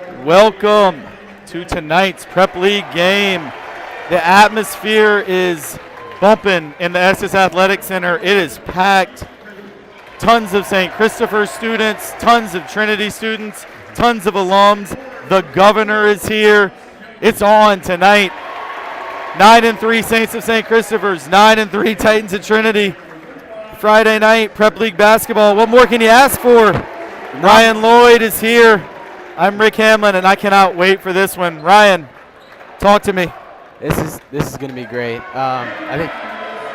Welcome to tonight's Prep League game. The atmosphere is bumping in the Estes Athletic Center. It is packed. Tons of St. Christopher students, tons of Trinity students, tons of alums. The governor is here. It's on tonight. 9-3 Saints of St. Christopher's, 9-3 Titans of Trinity. Friday night, Prep League basketball. What more can you ask for? Ryan Lloyd is here. I'm Rick Hamlin, and I cannot wait for this one. Ryan, talk to me. This is going to be great. I think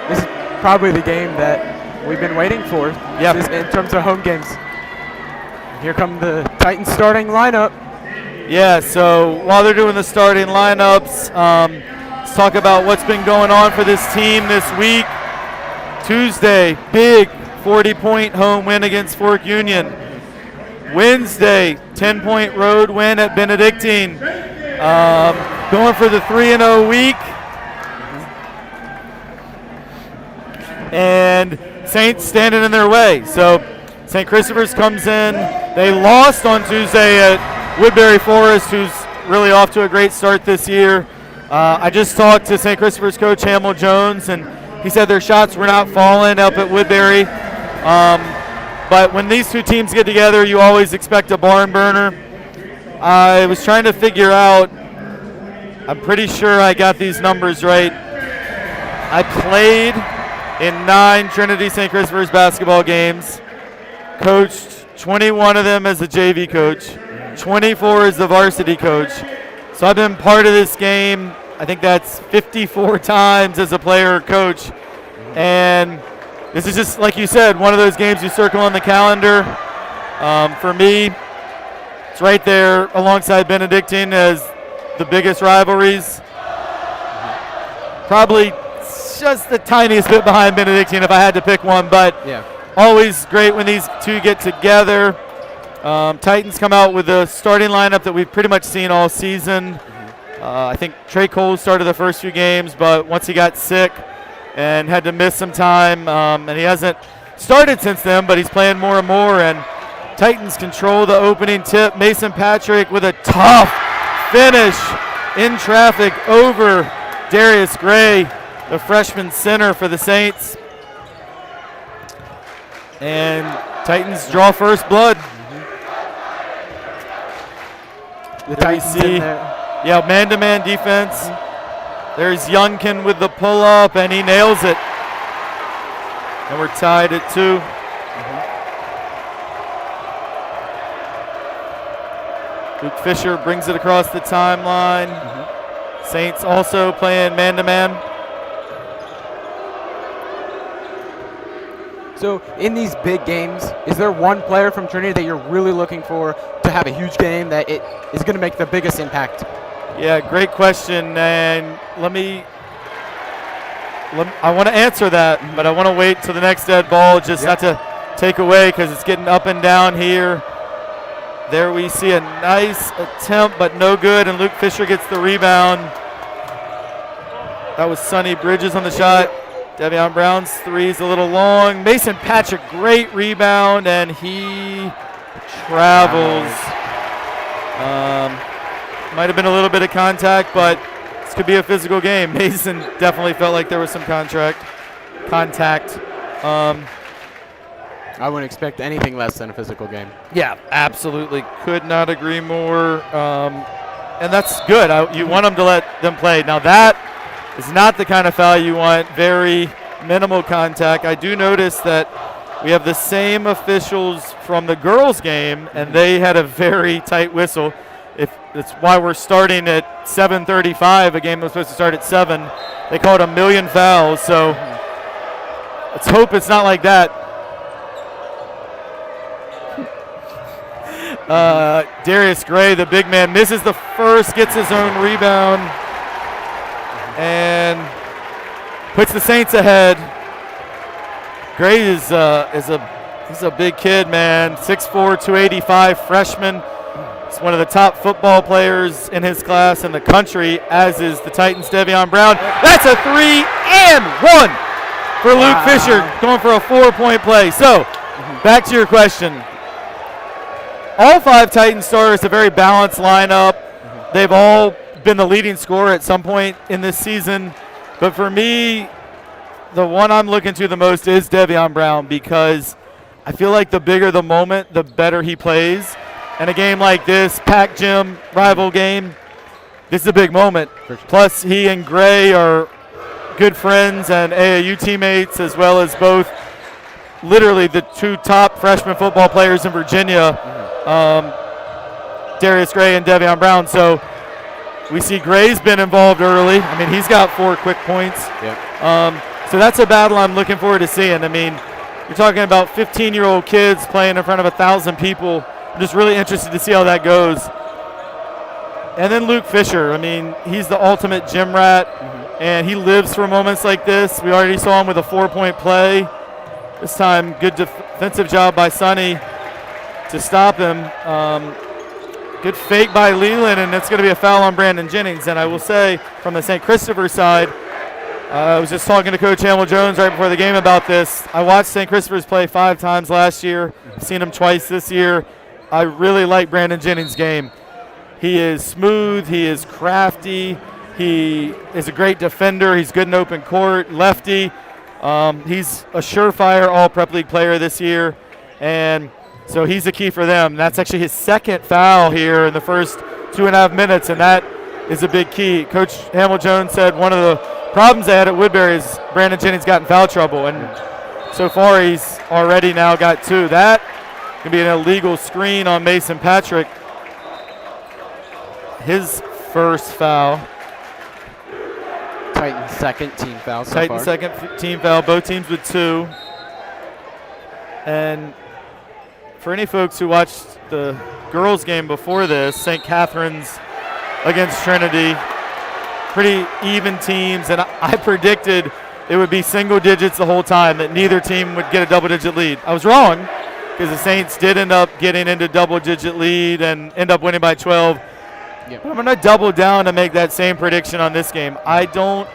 this is probably the game that we've been waiting for. Yep. In terms of home games. Here come the Titans starting lineup. Yeah, so while they're doing the starting lineups, let's talk about what's been going on for this team this week. Tuesday, big 40-point home win against Fork Union. Wednesday, 10-point road win at Benedictine. Going for the 3-0 week. And Saints standing in their way. So St. Christopher's comes in. They lost on Tuesday at Woodbury Forest, who's really off to a great start this year. I just talked to St. Christopher's coach Hamill Jones, and he said their shots were not falling up at Woodbury. But when these two teams get together, you always expect a barn burner. I was trying to figure out, I'm pretty sure I got these numbers right. I played in 9 Trinity St. Christopher's basketball games, coached 21 of them as a JV coach, 24 as the varsity coach. So I've been part of this game, I think that's 54 times as a player or coach. And this is just, like you said, one of those games you circle on the calendar. For me, it's right there alongside Benedictine as the biggest rivalries. Probably just the tiniest bit behind Benedictine if I had to pick one, but yeah, always great when these two get together. Titans come out with a starting lineup that we've pretty much seen all season. I think Trey Cole started the first few games, but once he got sick and had to miss some time, and he hasn't started since then, but he's playing more and more, and Titans control the opening tip. Mason Patrick with a tough finish in traffic over Darius Gray, the freshman center for the Saints. And Titans draw first blood. The Titans in there. Yeah, man-to-man defense. There's Youngkin with the pull-up, and he nails it. And we're tied at 2. Luke Fisher brings it across the timeline. Saints also playing man-to-man. So in these big games, is there one player from Trinity that you're really looking for to have a huge game that it is going to make the biggest impact? Yeah, great question, and I want to answer that, but I want to wait till the next dead ball just not to take away because it's getting up and down here. There we see a nice attempt, but no good, and Luke Fisher gets the rebound. That was Sonny Bridges on the shot. Devion Brown's three is a little long. Mason Patrick, great rebound, and he travels. Might have been a little bit of contact, but this could be a physical game. Mason definitely felt like there was some contact. I wouldn't expect anything less than a physical game. Yeah, absolutely. Could not agree more. And that's good. You want them to let them play. Now that is not the kind of foul you want. Very minimal contact. I do notice that we have the same officials from the girls' game, and they had a very tight whistle. That's why we're starting at 7:35, a game that was supposed to start at 7. They called a million fouls, so let's hope it's not like that. Darius Gray, the big man, misses the first, gets his own rebound, and puts the Saints ahead. Gray is a big kid, man. 6'4", 285, freshman. He's one of the top football players in his class in the country, as is the Titans' Devion Brown. That's a 3 and 1 for Luke Fisher, going for a 4-point play. So, back to your question. all 5 Titans starters, a very balanced lineup. They've all been the leading scorer at some point in this season. But for me, the one I'm looking to the most is Devion Brown, because I feel like the bigger the moment, the better he plays. And a game like this, packed gym, rival game, this is a big moment. Sure. Plus, he and Gray are good friends and AAU teammates, as well as both literally the 2 top freshman football players in Virginia, Darius Gray and Devion Brown. So we see Gray's been involved early. I mean, he's got 4 quick points. Yeah. So that's a battle I'm looking forward to seeing. I mean, you're talking about 15-year-old kids playing in front of 1,000 people. I'm just really interested to see how that goes. And then Luke Fisher. I mean, he's the ultimate gym rat, and he lives for moments like this. We already saw him with a 4-point play. This time, good defensive job by Sonny to stop him. Good fake by Leland, and it's going to be a foul on Brandon Jennings. And I will say, from the St. Christopher side, I was just talking to Coach Hamill Jones right before the game about this. I watched St. Christopher's play 5 times last year. I've seen him twice this year. I really like Brandon Jennings' game. He is smooth. He is crafty. He is a great defender. He's good in open court, lefty. He's a surefire all-prep league player this year, and so he's the key for them. That's actually his 2nd foul here in the first 2.5 minutes, and that is a big key. Coach Hamill Jones said one of the problems they had at Woodbury is Brandon Jennings got in foul trouble, and so far he's already now got 2. That can be an illegal screen on Mason Patrick. His first foul. Titans' 2nd team foul so Titans' far. 2nd team foul, both teams with 2. And for any folks who watched the girls' game before this, St. Catherine's against Trinity, pretty even teams, and I predicted it would be single digits the whole time, that neither team would get a double-digit lead. I was wrong, because the Saints did end up getting into double-digit lead and end up winning by 12. Yep. But I'm going to double down and make that same prediction on this game. I don't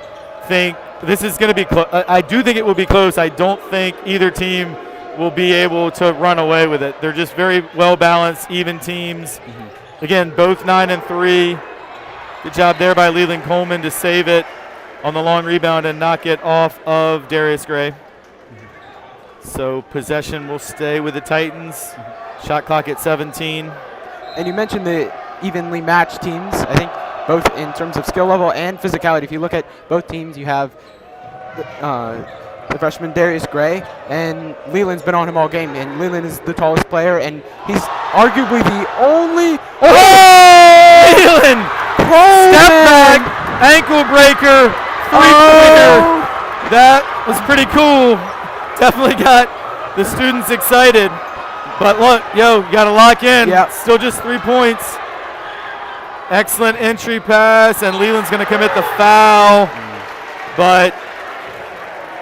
think this is going to be close. I do think it will be close. I don't think either team will be able to run away with it. They're just very well-balanced, even teams. Again, both 9-3. Good job there by Leland Coleman to save it on the long rebound and knock it off of Darius Gray. So possession will stay with the Titans. Shot clock at 17. And you mentioned the evenly matched teams. I think both in terms of skill level and physicality. If you look at both teams, you have the freshman Darius Gray, and Leland's been on him all game. And Leland is the tallest player, and he's arguably the only. Leland! Step back, ankle breaker, 3-pointer. That was pretty cool. Definitely got the students excited. But look, you got to lock in. Yep. Still just 3 points. Excellent entry pass, and Leland's going to commit the foul. But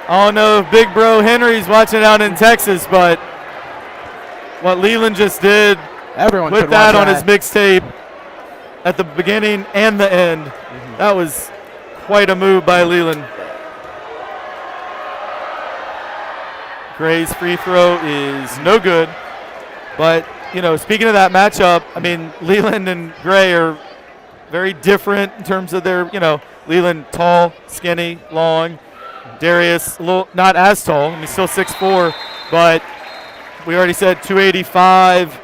I don't know if Big Bro Henry's watching out in Texas, but what Leland just did, Everyone put should that watch on his mixtape at the beginning and the end. That was quite a move by Leland. Gray's free throw is no good. But, you know, speaking of that matchup, I mean, Leland and Gray are very different in terms of their, you know, Leland tall, skinny, long. Darius a little not as tall. I mean, still 6'4", but we already said 285.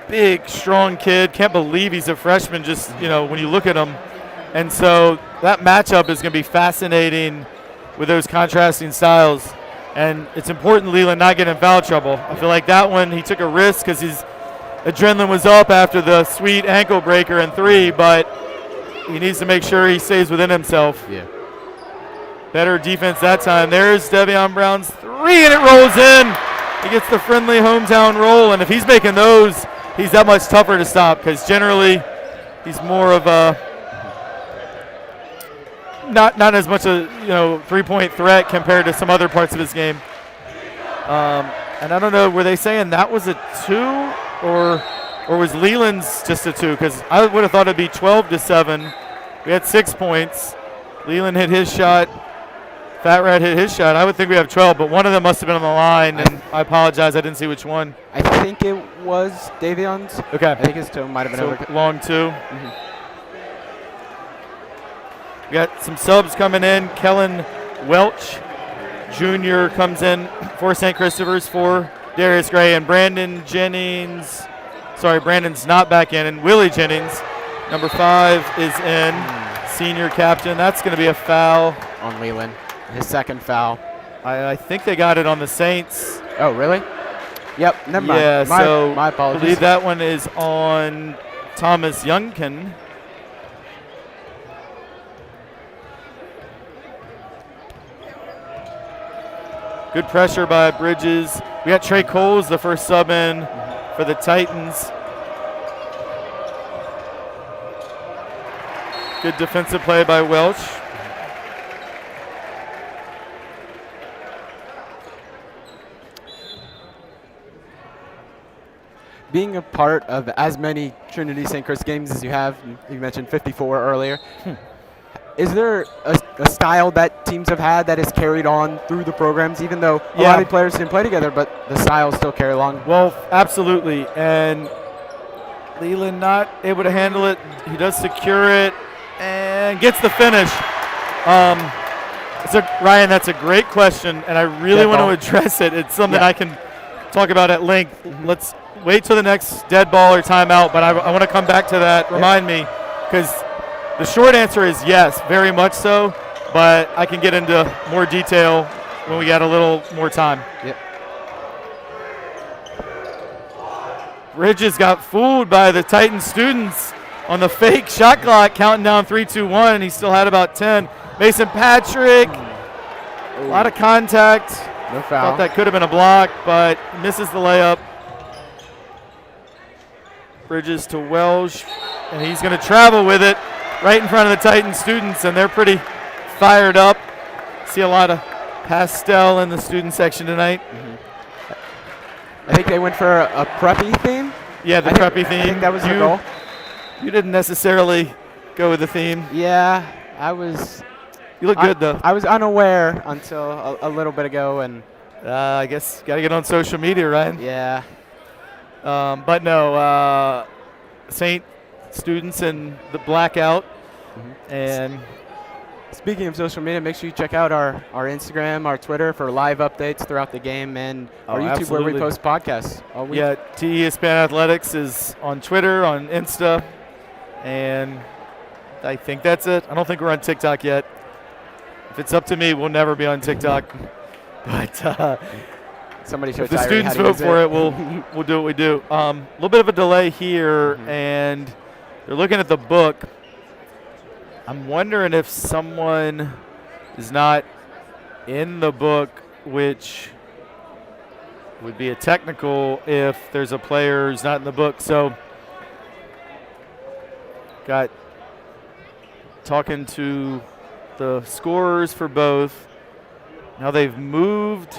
Big, strong kid. Can't believe he's a freshman just, you know, when you look at him. And so that matchup is going to be fascinating with those contrasting styles. And it's important Leland not get in foul trouble. I feel like that one he took a risk because his adrenaline was up after the sweet ankle breaker in 3, but he needs to make sure he stays within himself. Yeah. Better defense that time. There's Devion Brown's 3, and it rolls in. He gets the friendly hometown roll, and if he's making those, he's that much tougher to stop because generally he's more of a not as much a 3-point threat compared to some other parts of his game. And I don't know, were they saying that was a 2 or was Leland's just a 2? Because I would have thought it'd be 12-7. We had 6 points. Leland hit his shot Fat Rat hit his shot. I would think we have 12, but one of them must have been on the line, and I apologize. I didn't see which one. I think it was Davion's. Okay. I think his toe might have been So over. long 2. Mhm. We got some subs coming in. Kellen Welch Jr. comes in for St. Christopher's for Darius Gray, and Brandon Jennings. Sorry, Brandon's not back in, and Willie Jennings, number 5, is in. Senior captain. That's going to be a foul On Leland. His second foul. I think they got it on the Saints. Oh, really? Yep, never mind. Yeah, so my I apologies. believe that one is on Thomas Youngkin. Good pressure by Bridges. We got Trey Coles, the first sub in for the Titans. Good defensive play by Welch. Being a part of as many Trinity St. Chris games as you have, you mentioned 54 earlier, is there a style that teams have had that is carried on through the programs, even though a lot of the players didn't play together, but the styles still carry along? Well, absolutely. And Leland not able to handle it. He does secure it and gets the finish. Ryan, that's a great question, and I really want to address it. It's something I can talk about at length. Let's wait till the next dead ball or timeout, but I want to come back to that. Remind me, because the short answer is yes, very much so, but I can get into more detail when we got a little more time. Yep. Bridges got fooled by the Titan students on the fake shot clock, counting down 3, 2, 1, and he still had about 10. Mason Patrick, a lot of contact. No foul. Thought that could have been a block, but misses the layup. Bridges to Welsh, and he's going to travel with it right in front of the Titan students, and they're pretty fired up. See a lot of pastel in the student section tonight. I think they went for a preppy theme. Yeah, the preppy theme. I think that was the goal. You didn't necessarily go with the theme. Yeah, I was. You look good, though. I was unaware until a little bit ago, and I guess got to get on social media, Ryan. yeah. But no, Saint students in the blackout. And Speaking of social media, make sure you check out our Instagram, our Twitter for live updates throughout the game, and our YouTube where we absolutely. post podcasts all week. yeah, TE Hispanic Athletics is on Twitter, on Insta, and I think that's it. I don't think we're on TikTok yet. If it's up to me, we'll never be on TikTok. But Somebody show if the Tyree students how to vote use for it, we'll do what we do. A little bit of a delay here, and they're looking at the book. I'm wondering if someone is not in the book, which would be a technical if there's a player who's not in the book. So got talking to the scorers for both. Now they've moved.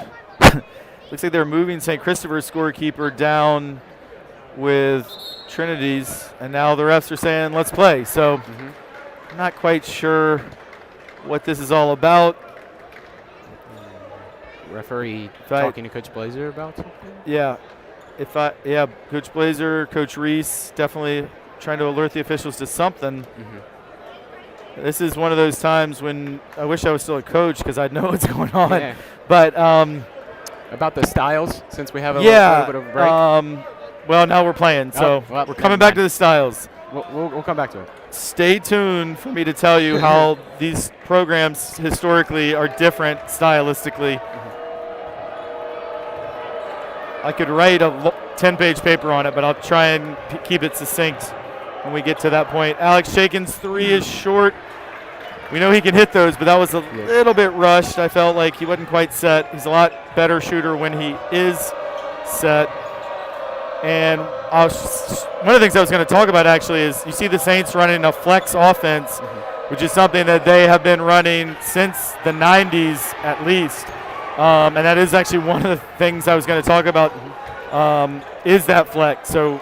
Looks like they're moving St. Christopher's scorekeeper down with Trinity's, and now the refs are saying, let's play. So I'm not quite sure what this is all about. Referee talking to Coach Blazer about something? Yeah. Coach Blazer, Coach Reese, definitely trying to alert the officials to something. This is one of those times when I wish I was still a coach because I'd know what's going on. Yeah. But About the styles, since we have a little bit of a break. Well, now we're playing, so well, we're coming back to the styles. We'll come back to it. Stay tuned for me to tell you how these programs historically are different stylistically. I could write a 10-page paper on it, but I'll try and keep it succinct when we get to that point. Alex Shakin's 3 is short. We know he can hit those, but that was a little bit rushed. I felt like he wasn't quite set. He's a lot better shooter when he is set. And one of the things I was going to talk about actually is you see the Saints running a flex offense, which is something that they have been running since the 90s at least. And that is actually one of the things I was going to talk about is that flex. So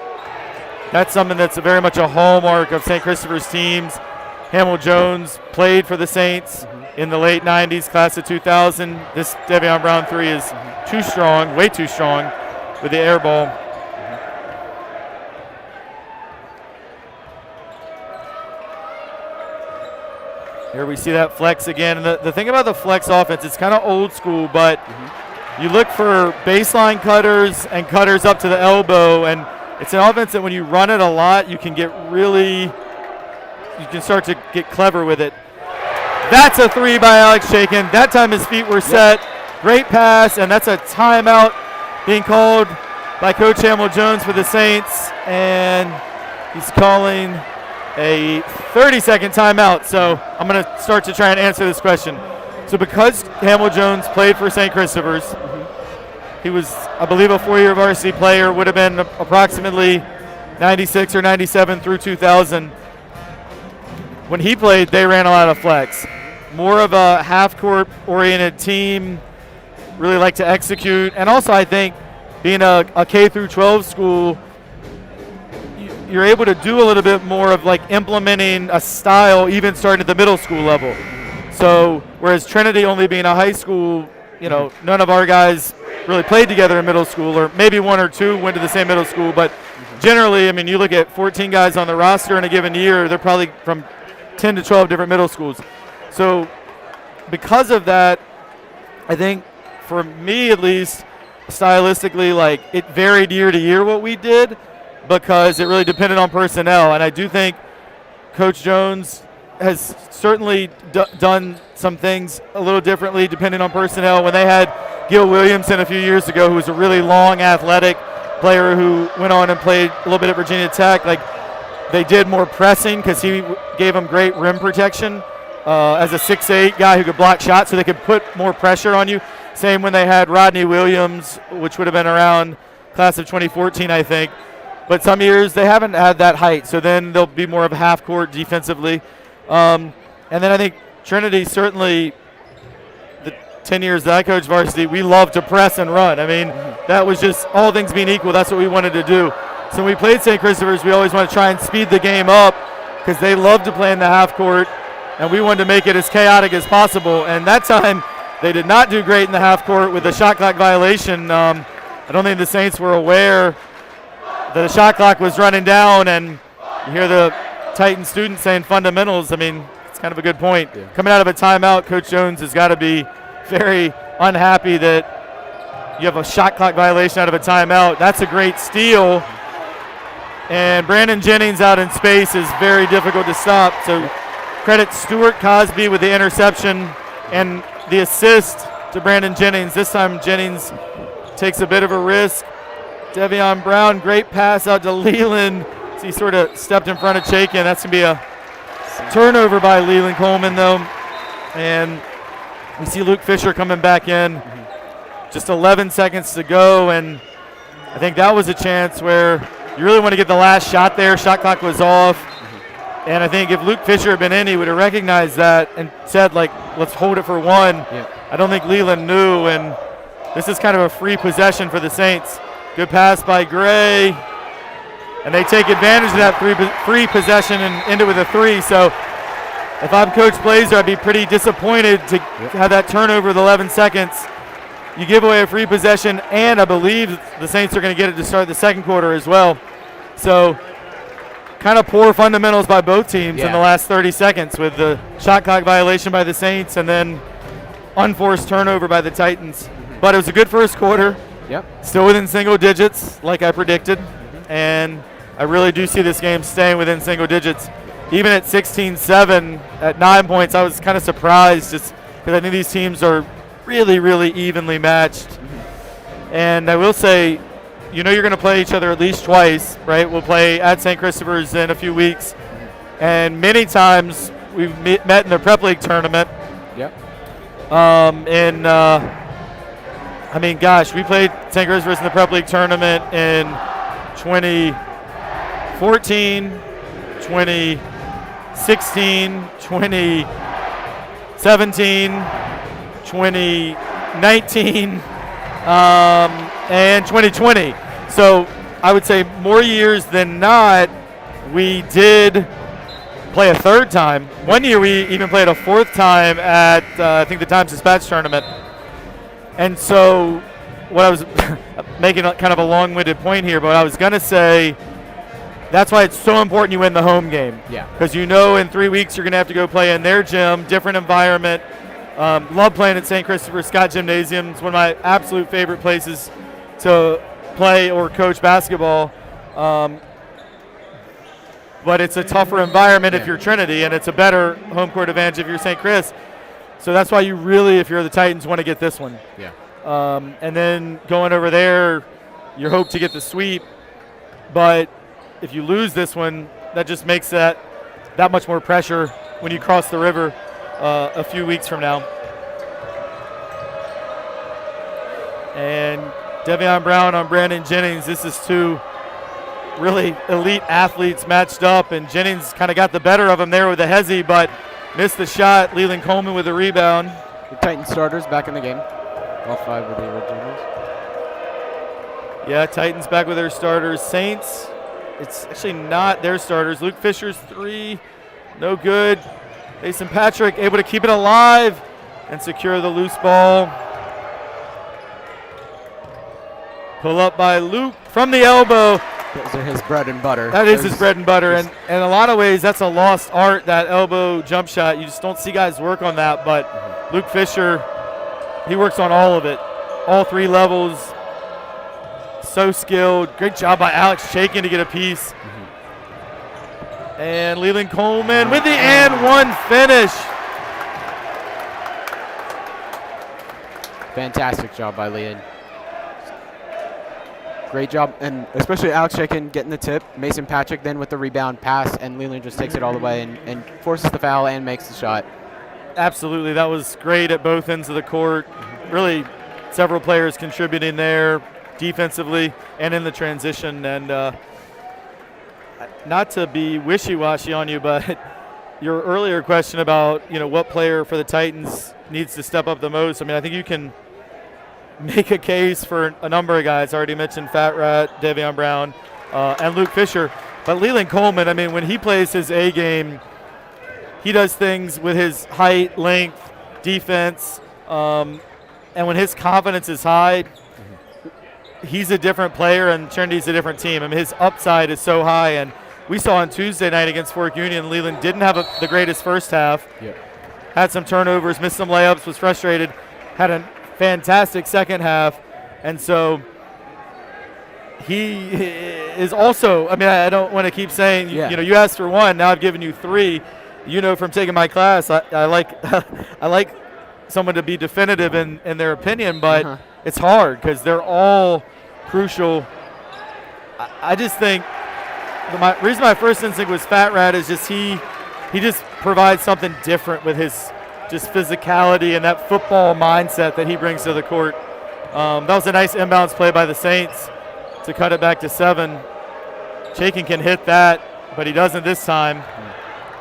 that's something that's very much a hallmark of St. Christopher's teams. Hamill Jones played for the Saints in the late 90s, class of 2000. This Devion Brown 3 is too strong, way too strong with the air ball. Here we see that flex again. And the thing about the flex offense, it's kind of old school, but you look for baseline cutters and cutters up to the elbow, and it's an offense that when you run it a lot, you can start to get clever with it. That's a 3 by Alex Shakin. That time his feet were set. Great pass, and that's a timeout being called by Coach Hamill Jones for the Saints, and he's calling a 30-second timeout. So I'm going to start to try and answer this question. So because Hamill Jones played for St. Christopher's, he was, I believe, a 4-year varsity player, would have been approximately 96 or 97 through 2000. When he played, they ran a lot of flex. More of a half-court oriented team, really like to execute. And also, I think, being a K through 12 school, you're able to do a little bit more of like implementing a style even starting at the middle school level. So whereas Trinity only being a high school, none of our guys really played together in middle school, or maybe 1 or 2 went to the same middle school. But generally, I mean, you look at 14 guys on the roster in a given year, they're probably from 10 to 12 different middle schools. So because of that, I think for me at least, stylistically, like it varied year to year what we did, because it really depended on personnel. And I do think Coach Jones has certainly done some things a little differently depending on personnel. When they had Gil Williamson a few years ago, who was a really long, athletic player who went on and played a little bit at Virginia Tech, like they did more pressing because he gave them great rim protection as a 6'8" guy who could block shots, so they could put more pressure on you. Same when they had Rodney Williams, which would have been around class of 2014, I think. But some years they haven't had that height, so then they'll be more of a half court defensively. And then I think Trinity, certainly the 10 years that I coached varsity, we love to press and run. I mean, that was just, all things being equal, that's what we wanted to do. So when we played St. Christopher's, we always want to try and speed the game up because they love to play in the half court, and we wanted to make it as chaotic as possible. And that time, they did not do great in the half court with the shot clock violation. I don't think the Saints were aware the shot clock was running down, and you hear the Titan students saying fundamentals. I mean, it's kind of a good point. Yeah. Coming out of a timeout, Coach Jones has got to be very unhappy that you have a shot clock violation out of a timeout. That's a great steal. And Brandon Jennings out in space is very difficult to stop. So credit Stuart Cosby with the interception and the assist to Brandon Jennings. This time Jennings takes a bit of a risk. Devion Brown, great pass out to Leland. So he sort of stepped in front of Chaikin. That's going to be a turnover by Leland Coleman, though. And we see Luke Fisher coming back in. Just 11 seconds to go, and I think that was a chance where you really want to get the last shot there. Shot clock was off. And I think if Luke Fisher had been in, he would have recognized that and said, like, let's hold it for one. Yeah. I don't think Leland knew, and this is kind of a free possession for the Saints. Good pass by Gray, and they take advantage of that free possession and end it with a 3. So if I'm Coach Blazer, I'd be pretty disappointed to have that turnover with 11 seconds. You give away a free possession, and I believe the Saints are going to get it to start the second quarter as well. So kind of poor fundamentals by both teams in the last 30 seconds with the shot clock violation by the Saints and then unforced turnover by the Titans. But it was a good first quarter. Yep. Still within single digits, like I predicted. And I really do see this game staying within single digits. Even at 16-7, at 9 points, I was kind of surprised just because I think these teams are really, really evenly matched. And I will say, you're going to play each other at least twice, right? We'll play at St. Christopher's in a few weeks. And many times we've met in the Prep League tournament. Yep. I mean, gosh, we played St. Christopher's in the Prep League tournament in 2014, 2016, 2017, 2019, and 2020. So I would say more years than not, we did play a third time. One year we even played a fourth time at I think the Times Dispatch tournament. And so what I was making kind of a long-winded point here, but what I was going to say, that's why it's so important you win the home game. Yeah. Because you know in 3 weeks you're going to have to go play in their gym, different environment. Love playing at St. Christopher Scott Gymnasium. It's one of my absolute favorite places to play or coach basketball. But it's a tougher environment if you're Trinity, and it's a better home court advantage if you're St. Chris. So that's why you really, if you're the Titans, want to get this one. Yeah. And then going over there, you hope to get the sweep. But if you lose this one, that just makes that much more pressure when you cross the river a few weeks from now. And Devion Brown on Brandon Jennings. This is two really elite athletes matched up, and Jennings kind of got the better of him there with the hezzy, but missed the shot. Leland Coleman with the rebound. The Titans starters back in the game. All 5 of the originals. Yeah, Titans back with their starters. Saints, it's actually not their starters. Luke Fisher's 3, no good. Mason Patrick able to keep it alive and secure the loose ball. Pull up by Luke from the elbow. Those are his bread and butter. That is his bread and butter, and in a lot of ways that's a lost art, that elbow jump shot. You just don't see guys work on that, but Luke Fisher, he works on all of it, all 3 levels. So skilled. Great job by Alex Chaikin to get a piece. And Leland Coleman with the and one finish. Fantastic job by Leland. Great job, and especially Alex Chaikin getting the tip. Mason Patrick then with the rebound pass, and Leland just takes it all the way and forces the foul and makes the shot. Absolutely, that was great at both ends of the court. Really, several players contributing there defensively and in the transition. And not to be wishy-washy on you, but your earlier question about what player for the Titans needs to step up the most. I mean, I think you can make a case for a number of guys. I already mentioned Fat Rat, Devion Brown, and Luke Fisher. But Leland Coleman, I mean, when he plays his A game, he does things with his height, length, defense, and when his confidence is high, he's a different player, and Trinity's a different team. I mean, his upside is so high, and we saw on Tuesday night against Fork Union, Leland didn't have the greatest first half. Yep. Had some turnovers, missed some layups, was frustrated, had a fantastic second half, and so he is also, I mean, I don't want to keep saying, you asked for 1, now I've given you 3. From taking my class, I like I like someone to be definitive in their opinion, but it's hard because they're all crucial. I just think the reason my first instinct was Fat Rat is just he just provides something different with his just physicality and that football mindset that he brings to the court. That was a nice inbounds play by the Saints to cut it back to 7. Chaikin can hit that, but he doesn't this time.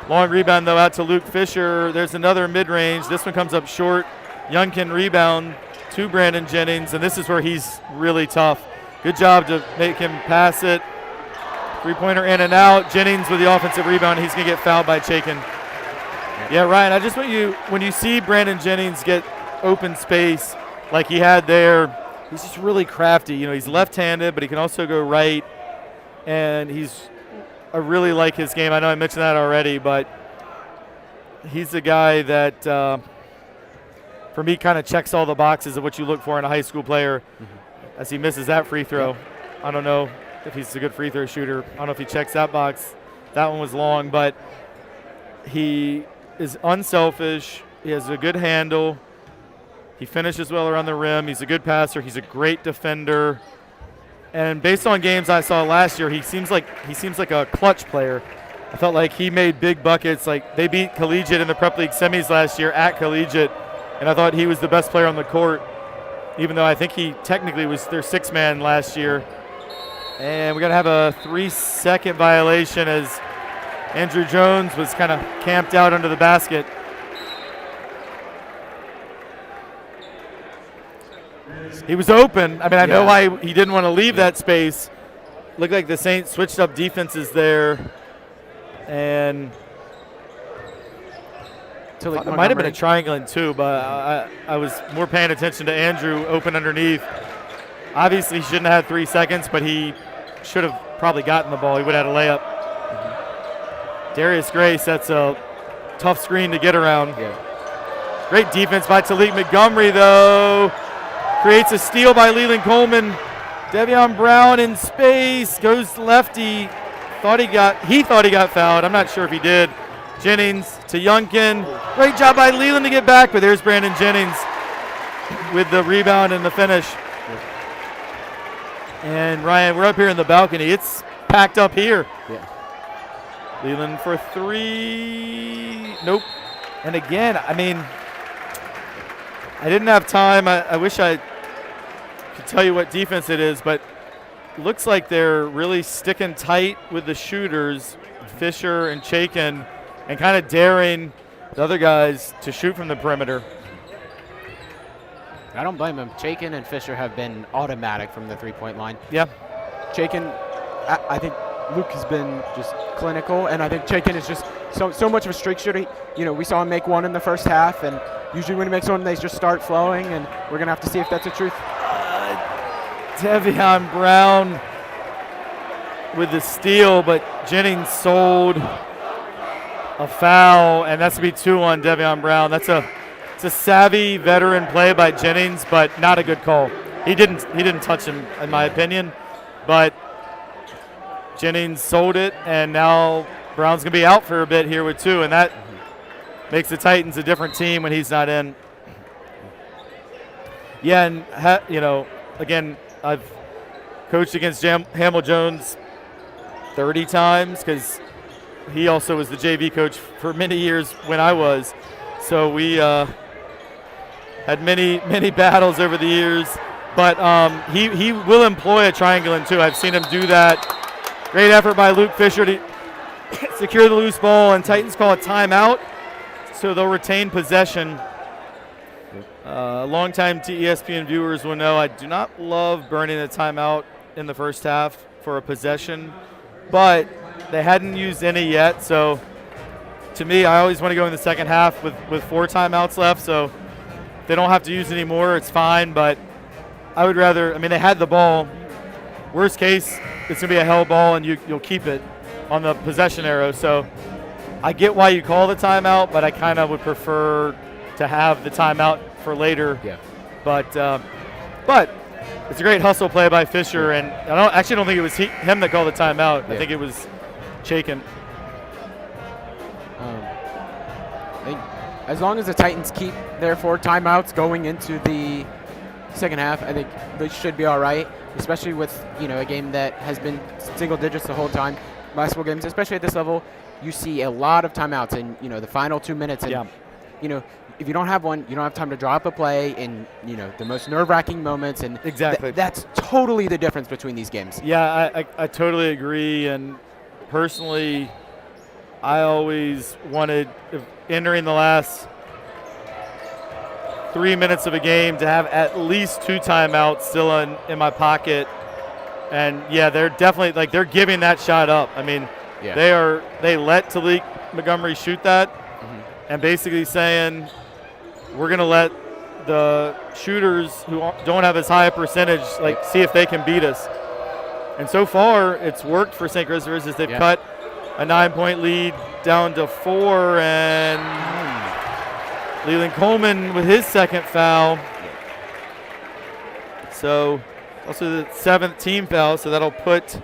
Long rebound, though, out to Luke Fisher. There's another mid-range. This one comes up short. Young can rebound to Brandon Jennings, and this is where he's really tough. Good job to make him pass it. Three-pointer in and out. Jennings with the offensive rebound. He's going to get fouled by Chaikin. Yeah, Ryan, I just want you, when you see Brandon Jennings get open space like he had there, he's just really crafty. He's left-handed, but he can also go right, and I really like his game. I know I mentioned that already, but he's a guy that, for me, kind of checks all the boxes of what you look for in a high school player. As he misses that free throw. I don't know if he's a good free throw shooter. I don't know if he checks that box. That one was long, but he is unselfish. He has a good handle. He finishes well around the rim. He's a good passer. He's a great defender. And based on games I saw last year, he seems like a clutch player. I felt like he made big buckets. Like they beat Collegiate in the Prep League semis last year at Collegiate, and I thought he was the best player on the court, even though I think he technically was their 6-man last year. And we're going to have a 3-second violation as Andrew Jones was kind of camped out under the basket. He was open. I mean, I know why he didn't want to leave that space. Looked like the Saints switched up defenses there. And Talik It might have been a Montgomery. triangle in two, but I was more paying attention to Andrew open underneath. Obviously, he shouldn't have had 3 seconds, but he should have probably gotten the ball. He would have had a layup. Darius Gray sets a tough screen to get around. Yeah. Great defense by Talik Montgomery, though. Creates a steal by Leland Coleman. Devion Brown in space, goes lefty. He thought he got fouled. I'm not sure if he did. Jennings to Youngkin. Great job by Leland to get back, but there's Brandon Jennings with the rebound and the finish. And Ryan, we're up here in the balcony. It's packed up here. Yeah. Leland for 3. Nope. And again, I mean, I didn't have time. I wish I could tell you what defense it is, but it looks like they're really sticking tight with the shooters, Fisher and Chaikin, and kind of daring the other guys to shoot from the perimeter. I don't blame him. Chaikin and Fisher have been automatic from the three-point line. Yeah. Chaikin, I think Luke has been just clinical, and I think Chaikin is just so much of a streak shooter. You know, we saw him make one in the first half, and usually when he makes one, they just start flowing, and we're going to have to see if that's the truth. Devion Brown with the steal, but Jennings sold a foul, and that's going to be 2 on Devion Brown. It's a savvy veteran play by Jennings, but not a good call. He didn't touch him, in my opinion, but Jennings sold it, and now Brown's going to be out for a bit here with 2, and that makes the Titans a different team when he's not in. Yeah, and again, I've coached against Hamill Jones 30 times because he also was the JV coach for many years when I was. So we had many battles over the years. But he will employ a triangle in 2. I've seen him do that. Great effort by Luke Fisher to secure the loose ball, and Titans call a timeout, so they'll retain possession. Longtime ESPN viewers will know I do not love burning a timeout in the first half for a possession, but they hadn't used any yet, so to me, I always want to go in the second half with 4 timeouts left, so if they don't have to use any more, it's fine, but I would rather, they had the ball. Worst case, it's going to be a hell ball, and you'll keep it on the possession arrow, so I get why you call the timeout, but I kind of would prefer to have the timeout for later. Yeah. But it's a great hustle play by Fisher, and I don't think it was him that called the timeout. Yeah. I think it was Chaikin. I think as long as the Titans keep their 4 timeouts going into the second half, I think they should be all right, especially with a game that has been single digits the whole time. Basketball games, especially at this level, you see a lot of timeouts in the final 2 minutes, and if you don't have one, you don't have time to draw up a play in the most nerve-wracking moments, and Exactly. That's totally the difference between these games. Yeah, I totally agree, and personally, I always wanted, entering the last 3 minutes of a game, to have at least 2 timeouts still in my pocket. And yeah, they're definitely they're giving that shot up. Yeah. They let Talik Montgomery shoot that, and basically saying we're gonna let the shooters who don't have as high a percentage see if they can beat us. And so far, it's worked for St. Christopher's as they've cut a 9-point lead down to 4, and Leland Coleman with his second foul. So also the 7th team foul, so that'll put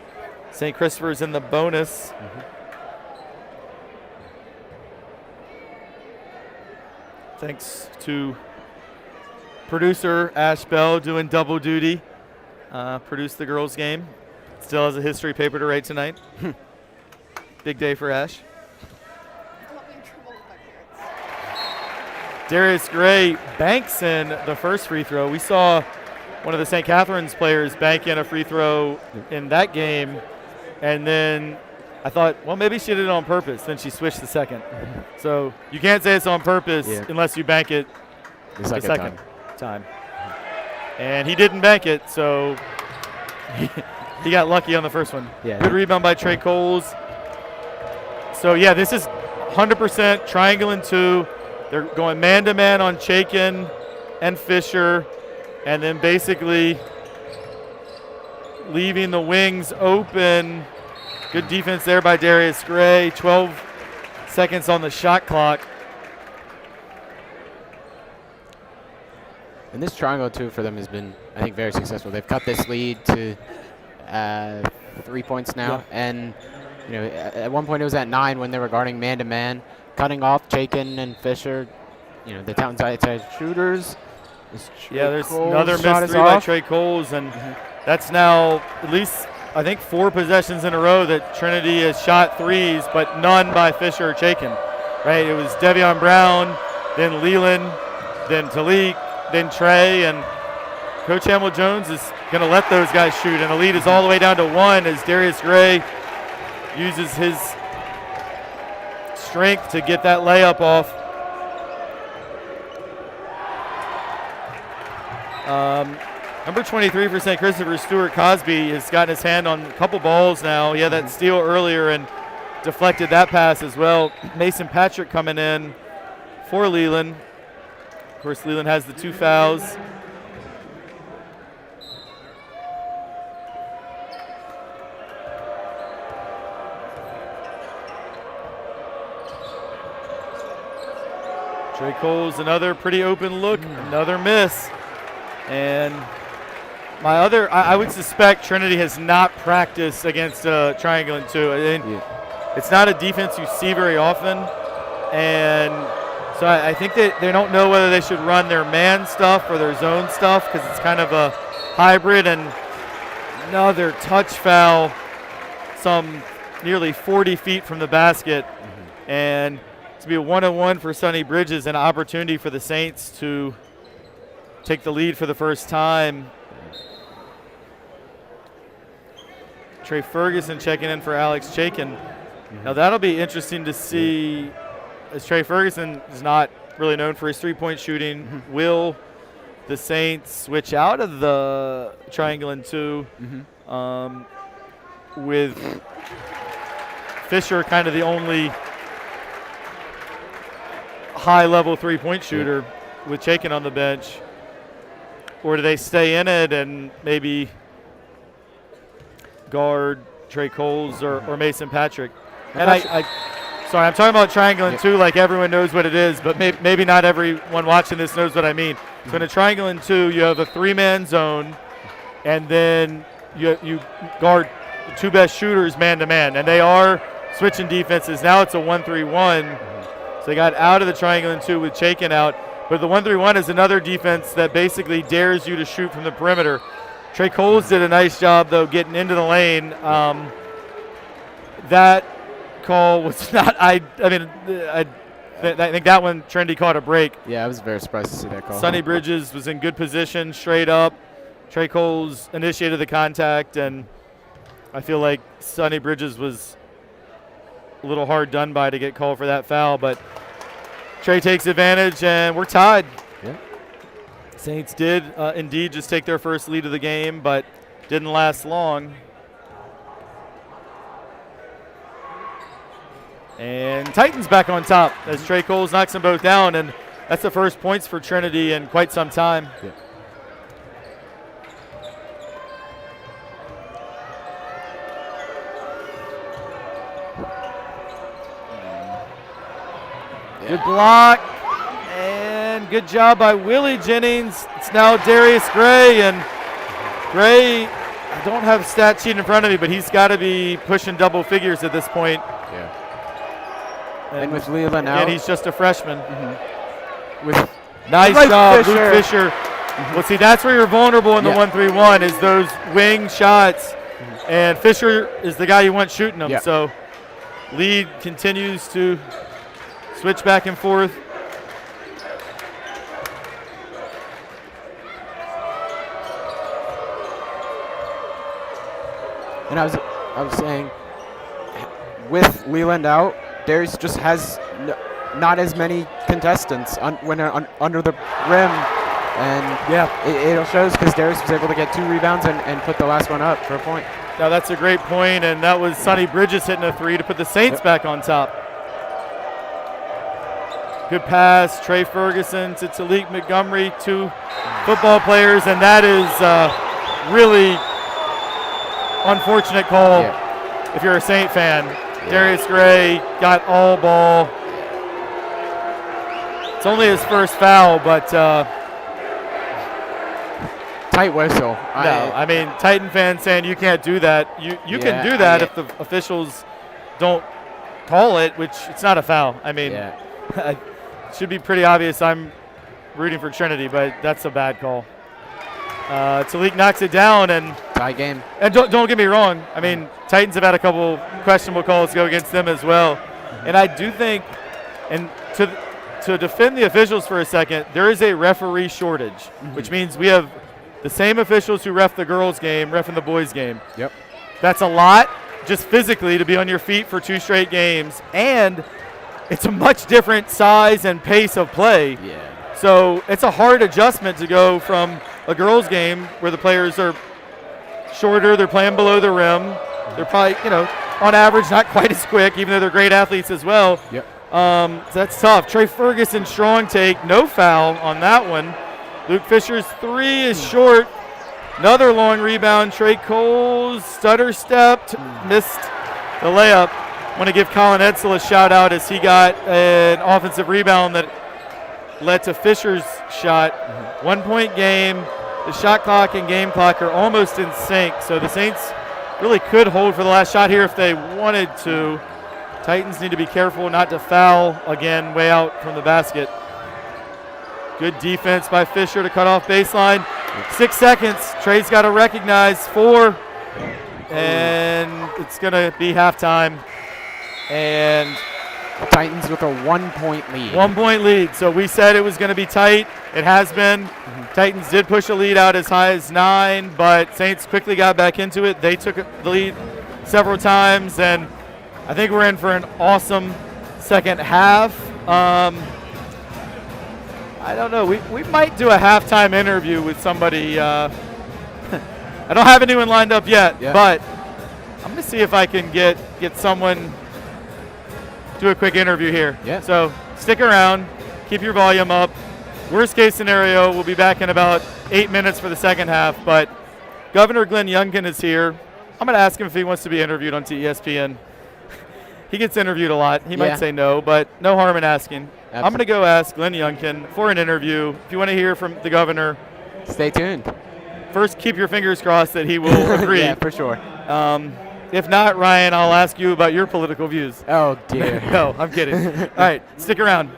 St. Christopher's in the bonus. Thanks to producer Ash Bell doing double duty. Produced the girls' game. Still has a history paper to write tonight. Big day for Ash. Darius Gray banks in the first free throw. We saw one of the St. Catherine's players bank in a free throw in that game, and then I thought, well, maybe she did it on purpose. Then she switched the second. So you can't say it's on purpose unless you bank it the second time. And he didn't bank it, so he got lucky on the first one. Yeah. Good rebound by Trey Coles. So, yeah, this is 100% triangle and 2. They're going man-to-man on Chaikin and Fisher, and then basically leaving the wings open. Good defense there by Darius Gray. 12 seconds on the shot clock. And this triangle, too, for them has been, I think, very successful. They've cut this lead to 3 points now. Yeah. And, at one point it was at 9 when they were guarding man-to-man. Cutting off Chaikin and Fisher, the Taunton side shooters. There's another missed three by Trey Coles, and that's now at least, I think, 4 possessions in a row that Trinity has shot threes, but none by Fisher or Chaikin. Right? It was Devion Brown, then Leland, then Talik, then Trey, and Coach Hamill-Jones is going to let those guys shoot, and the lead is all the way down to 1 as Darius Gray uses his strength to get that layup off. Number 23 for St. Christopher, Stuart Cosby, has gotten his hand on a couple balls now. He had that steal earlier and deflected that pass as well. Mason Patrick coming in for Leland. Of course, Leland has the 2 fouls. Trey Coles, another pretty open look, another miss. And I would suspect Trinity has not practiced against triangle and 2. It's not a defense you see very often. And so I think that they don't know whether they should run their man stuff or their zone stuff because it's kind of a hybrid. And another touch foul, some nearly 40 feet from the basket. And to be a 1-on-1 for Sonny Bridges, an opportunity for the Saints to take the lead for the first time. Trey Ferguson checking in for Alex Chaikin. Now that'll be interesting to see, as Trey Ferguson is not really known for his three-point shooting. Will the Saints switch out of the triangle and 2 with Fisher kind of the only high-level three-point shooter with Chaikin on the bench? Or do they stay in it and maybe guard Trey Coles or Mason Patrick? And sorry, I'm talking about triangle and 2 like everyone knows what it is, but maybe not everyone watching this knows what I mean. So in a triangle and 2, you have a 3-man zone, and then you guard the 2 best shooters man-to-man, and they are switching defenses. Now it's a 1-3-1. So they got out of the triangle and 2 with Chaikin out. But the 1-3-1 is another defense that basically dares you to shoot from the perimeter. Trey Coles did a nice job, though, getting into the lane. That call was not – I think that one, Trinity caught a break. Yeah, I was very surprised to see that call. Sonny Bridges was in good position, straight up. Trey Coles initiated the contact, and I feel like Sonny Bridges was a little hard done by to get called for that foul, but Trey takes advantage, and we're tied. Yeah. Saints did indeed just take their first lead of the game, but didn't last long. And Titans back on top as Trey Coles knocks them both down, and that's the first points for Trinity in quite some time. Yeah. Good block, and good job by Willie Jennings. It's now Darius Gray, and Gray, I don't have a stat sheet in front of me, but he's got to be pushing double figures at this point. Yeah. And with Leland out. And he's just a freshman. With nice job, Luke Fisher. Well, see, that's where you're vulnerable in the 1-3-1 is those wing shots, and Fisher is the guy you want shooting them. Yeah. So lead continues to switch back and forth. And I was saying, with Leland out, Darius just has not as many contestants when they're under the rim. And it shows because Darius was able to get 2 rebounds and put the last one up for a point. Now that's a great point, and that was Sonny Bridges hitting a 3 to put the Saints back on top. Good pass, Trey Ferguson to Talik Montgomery, 2 football players, and that is really unfortunate call if you're a Saint fan. Darius Gray got all ball. It's only his first foul, but tight whistle. no, I mean, Titan fans saying you can't do that. You can do that if the officials don't call it, which it's not a foul. I mean, it should be pretty obvious I'm rooting for Trinity, but that's a bad call. Talik knocks it down, and tie game. And don't get me wrong. I mean, Titans have had a couple questionable calls go against them as well. And I do think, and to defend the officials for a second, there is a referee shortage, which means we have the same officials who ref the girls' game, ref in the boys' game. Yep. That's a lot, just physically, to be on your feet for 2 straight games. And it's a much different size and pace of play. Yeah. So it's a hard adjustment to go from a girls' game where the players are shorter, they're playing below the rim. They're probably, on average, not quite as quick, even though they're great athletes as well. Yep. So that's tough. Trey Ferguson, strong take, no foul on that one. Luke Fisher's 3 is short. Another long rebound. Trey Coles stutter stepped, missed the layup. Want to give Colin Edsel a shout out as he got an offensive rebound that led to Fisher's shot. 1-point game. The shot clock and game clock are almost in sync, so the Saints really could hold for the last shot here if they wanted to. Titans need to be careful not to foul again way out from the basket. Good defense by Fisher to cut off baseline. 6 seconds. Trey's got to recognize 4, and it's going to be halftime. And Titans with a 1-point lead. 1-point lead. So we said it was going to be tight. It has been. Titans did push a lead out as high as 9, but Saints quickly got back into it. They took the lead several times, and I think we're in for an awesome second half. I don't know. We might do a halftime interview with somebody. I don't have anyone lined up yet, but I'm going to see if I can get someone do a quick interview here. Yeah. So stick around. Keep your volume up. Worst case scenario, we'll be back in about 8 minutes for the second half, but Governor Glenn Youngkin is here. I'm going to ask him if he wants to be interviewed on ESPN. He gets interviewed a lot. He might say no, but no harm in asking. Absolutely. I'm going to go ask Glenn Youngkin for an interview. If you want to hear from the governor, stay tuned. First, keep your fingers crossed that he will agree. Yeah, for sure. If not, Ryan, I'll ask you about your political views. Oh, dear. No, I'm kidding. All right, stick around.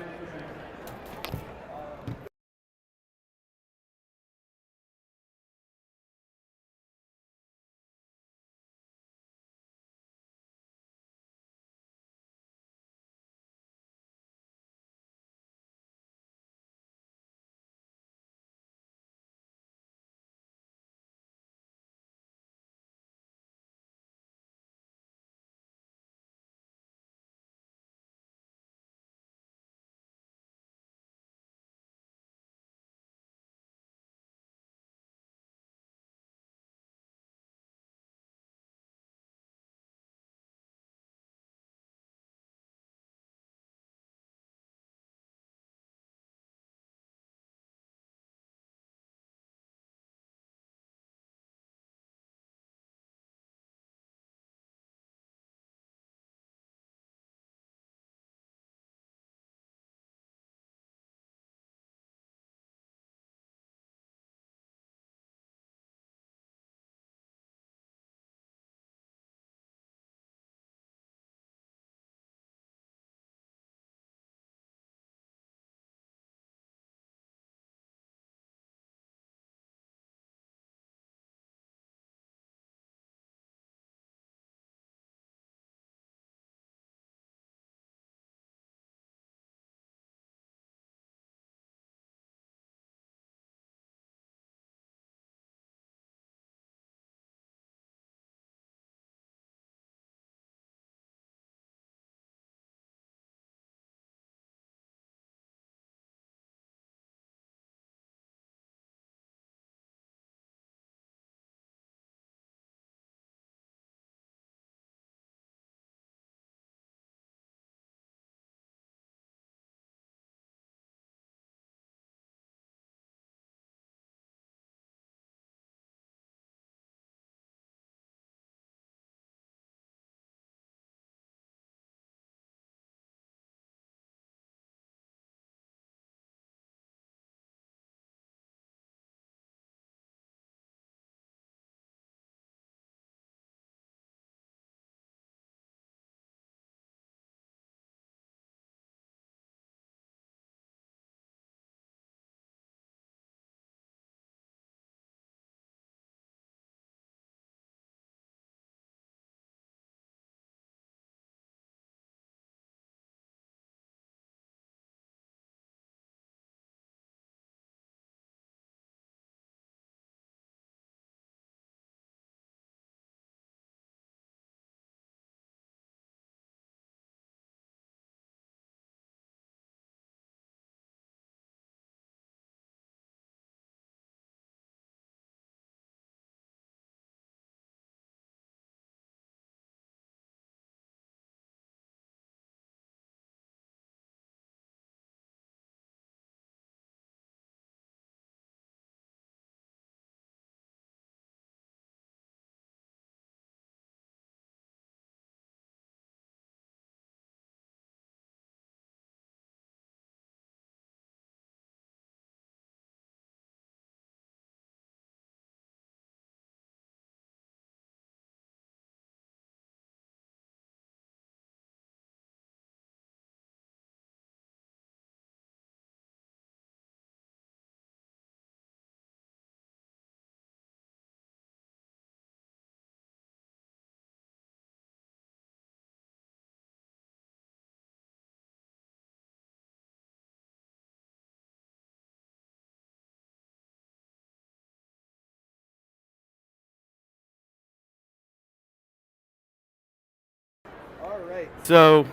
So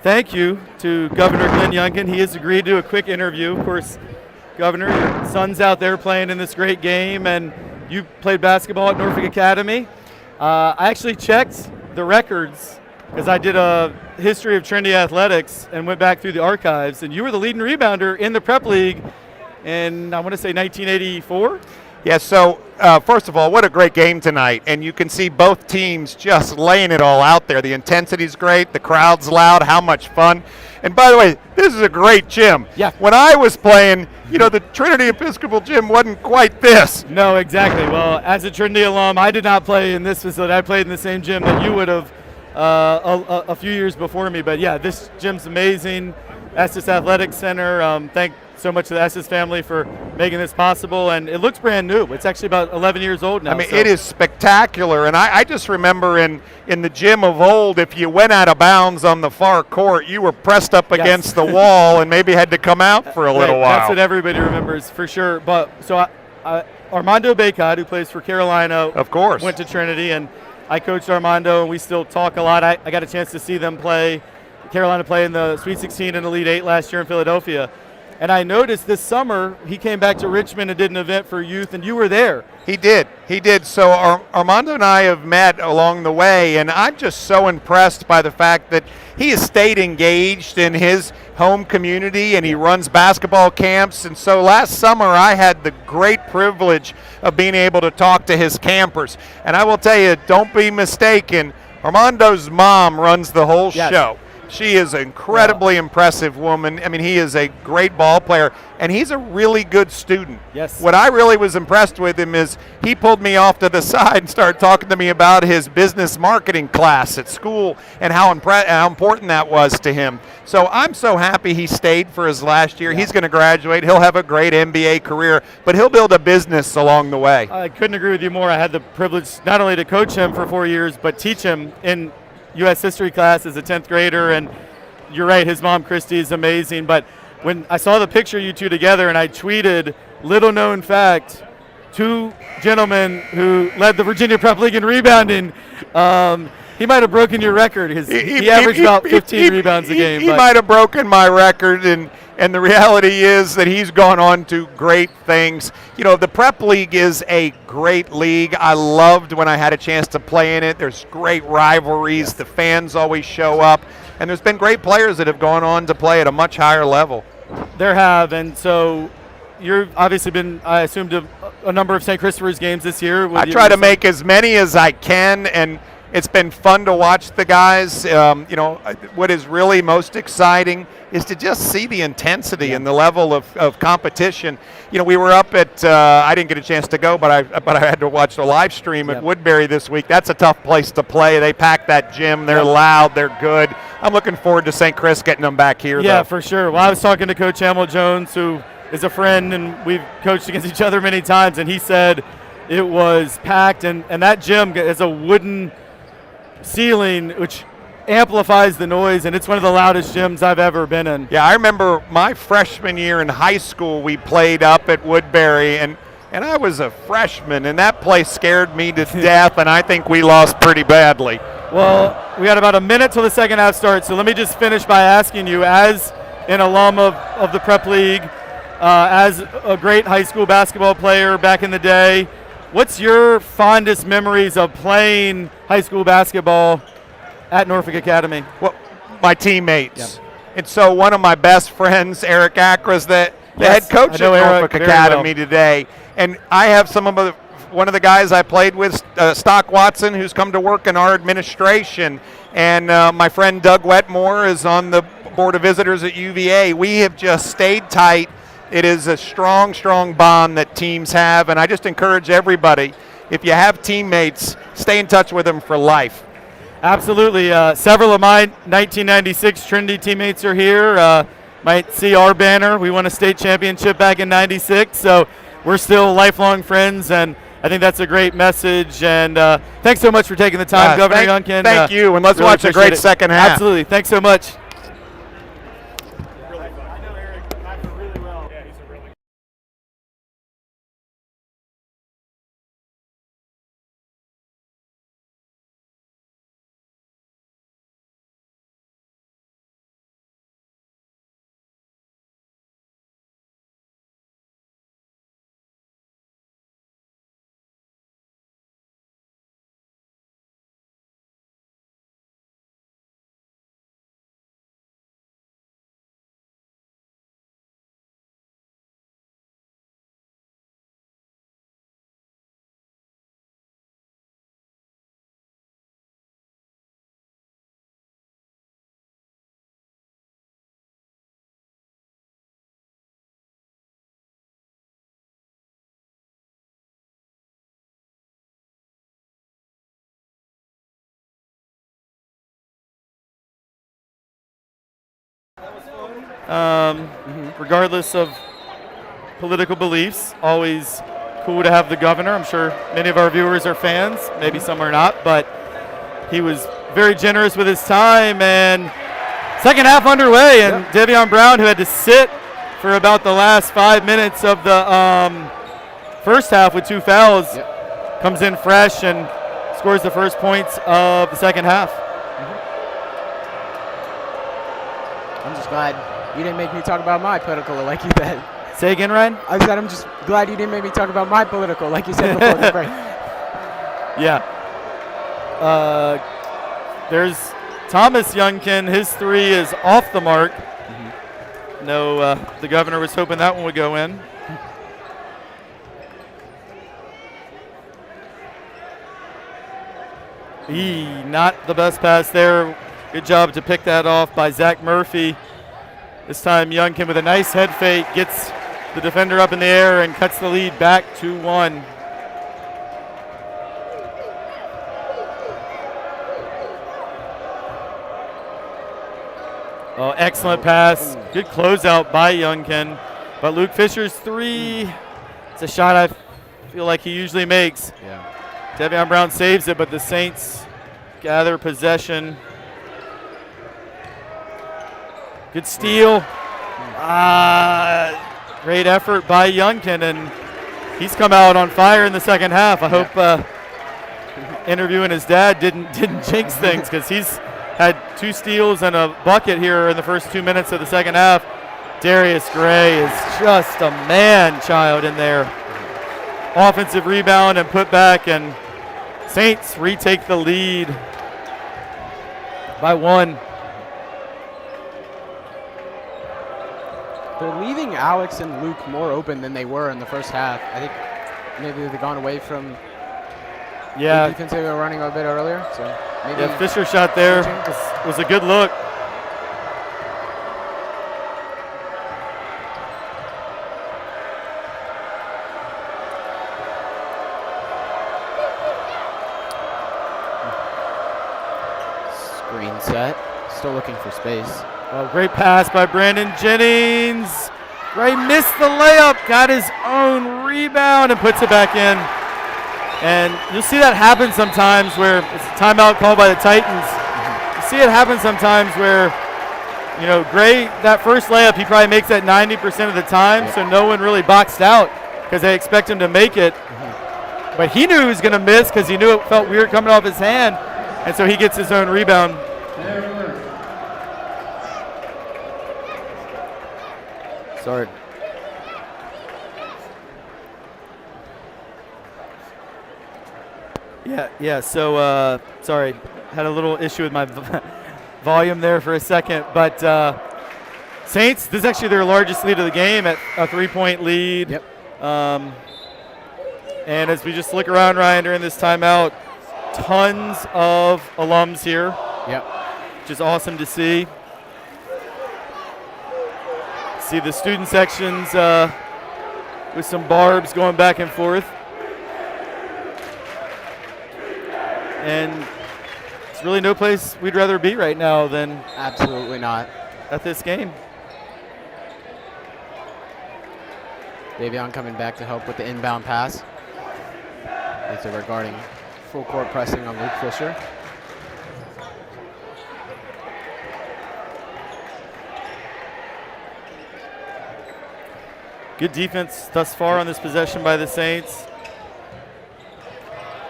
thank you to Governor Glenn Youngkin. He has agreed to a quick interview. Of course, Governor, your son's out there playing in this great game, and you played basketball at Norfolk Academy. I actually checked the records because I did a history of Trinity athletics and went back through the archives, and you were the leading rebounder in the prep league in, I want to say, 1984. Yeah, so first of all, what a great game tonight. And you can see both teams just laying it all out there. The intensity's great, the crowd's loud, how much fun. And by the way, this is a great gym. Yeah. When I was playing, the Trinity Episcopal gym wasn't quite this. No, exactly. Well, as a Trinity alum, I did not play in this facility. I played in the same gym that you would have a few years before me. But yeah, this gym's amazing. Estes Athletic Center. Thank so much to the Estes family for making this possible, and it looks brand new. It's actually about 11 years old now. I mean, it is spectacular, and I just remember in the gym of old, if you went out of bounds on the far court, you were pressed up against the wall and maybe had to come out for a little while. That's what everybody remembers for sure. But so Armando Bacot, who plays for Carolina, of course, went to Trinity, and I coached Armando, and we still talk a lot. I got a chance to see them play. Carolina play in the Sweet 16 and Elite 8 last year in Philadelphia. And I noticed this summer he came back to Richmond and did an event for youth, and you were there. He did. So Armando and I have met along the way, and I'm just so impressed by the fact that he has stayed engaged in his home community, and he runs basketball camps. And so last summer I had the great privilege of being able to talk to his campers. And I will tell you, don't be mistaken, Armando's mom runs the whole show. She is an incredibly impressive woman. I mean, he is a great ball player, and he's a really good student. Yes. What I really was impressed with him is he pulled me off to the side and started talking to me about his business marketing class at school and how important that was to him. So I'm so happy he stayed for his last year. Yeah. He's going to graduate. He'll have a great NBA career, but he'll build a business along the way. I couldn't agree with you more. I had the privilege not only to coach him for 4 years, but teach him in U.S. history class as a 10th grader, and you're right, his mom, Christy, is amazing. But when I saw the picture of you two together, and I tweeted, little known fact, two gentlemen who led the Virginia Prep League in rebounding, he might have broken your record. He averaged about 15 rebounds a game. He might have broken my record, and the reality is that he's gone on to great things. The Prep League is a great league. I loved when I had a chance to play in it. There's great rivalries. Yes. The fans always show up. And there's been great players that have gone on to play at a much higher level. There have, and so you've obviously been, I assume, to a number of St. Christopher's games this year. I try to make as many as I can, and it's been fun to watch the guys. What is really most exciting is to just see the intensity and the level of competition. We were up at, I didn't get a chance to go, but I had to watch the live stream at Woodbury this week. That's a tough place to play. They pack that gym. They're loud. They're good. I'm looking forward to St. Chris getting them back here, Yeah, though. for sure. Well, I was talking to Coach Hamill Jones, who is a friend, and we've coached against each other many times, and he said it was packed, and that gym has a wooden ceiling which amplifies the noise, and it's one of the loudest gyms I've ever been in. Yeah, I remember my freshman year in high school, we played up at Woodbury, and I was a freshman, and that place scared me to death, and I think we lost pretty badly. Well, we got about a minute till the second half starts, so let me just finish by asking you, as an alum of the Prep League, as a great high school basketball player back in the day, what's your fondest memories of playing high school basketball at Norfolk Academy? Well, my teammates. And so one of my best friends, Eric Acra, is the head coach at Norfolk Academy today. And I have one of the guys I played with, Stock Watson, who's come to work in our administration. And my friend Doug Wetmore is on the Board of Visitors at UVA. We have just stayed tight. It is a strong, strong bond that teams have, and I just encourage everybody, if you have teammates, stay in touch with them for life. Absolutely. Several of my 1996 Trinity teammates are here. Might see our banner. We won a state championship back in '96, so we're still lifelong friends, and I think that's a great message. And thanks so much for taking the time, Governor Youngkin. Thank you, and let's really watch a great second half. Absolutely. Thanks so much. regardless of political beliefs. Always cool to have the governor. I'm sure many of our viewers are fans, maybe some are not, but he was very generous with his time. And second half underway, and Devion Brown, who had to sit for about the last 5 minutes of the first half with 2 fouls, comes in fresh and scores the first points of the second half. I'm just glad you didn't make me talk about my political like you said. Say again, Ryan? I said I'm just glad you didn't make me talk about my political like you said before the break. Yeah. There's Thomas Youngkin. His 3 is off the mark. No, the governor was hoping that one would go in. Not the best pass there. Good job to pick that off by Zach Murphy. This time Youngkin with a nice head fake gets the defender up in the air and cuts the lead back 2-1. Oh, excellent pass. Good closeout by Youngkin. But Luke Fisher's 3, it's a shot I feel like he usually makes. Devion Brown saves it, but the Saints gather possession. Good steal. Great effort by Youngkin, and he's come out on fire in the second half. I hope interviewing his dad didn't jinx things, because he's had 2 steals and a bucket here in the first 2 minutes of the second half. Darius Gray is just a man-child in there. Offensive rebound and put back, and Saints retake the lead by 1. They're leaving Alex and Luke more open than they were in the first half. I think maybe they've gone away from the defense they were running a bit earlier. So maybe Fisher shot there was a good look. Screen set. Still looking for space. Oh, great pass by Brandon Jennings. Gray missed the layup, got his own rebound and puts it back in. And you'll see that happen sometimes where it's a timeout called by the Titans. You see it happen sometimes where, you know, Gray, that first layup, he probably makes that 90% of the time, so no one really boxed out because they expect him to make it. But he knew he was going to miss because he knew it felt weird coming off his hand, and so he gets his own rebound. Sorry. Yeah. So sorry, had a little issue with my volume there for a second. But Saints, this is actually their largest lead of the game at a 3-point lead. Yep. And as we just look around, Ryan, during this timeout, tons of alums here. Yep. Which is awesome to see. See the student sections with some barbs going back and forth. And it's really no place we'd rather be right now than absolutely not at this game. Devion coming back to help with the inbound pass. It's regarding full court pressing on Luke Fisher. Good defense thus far on this possession by the Saints.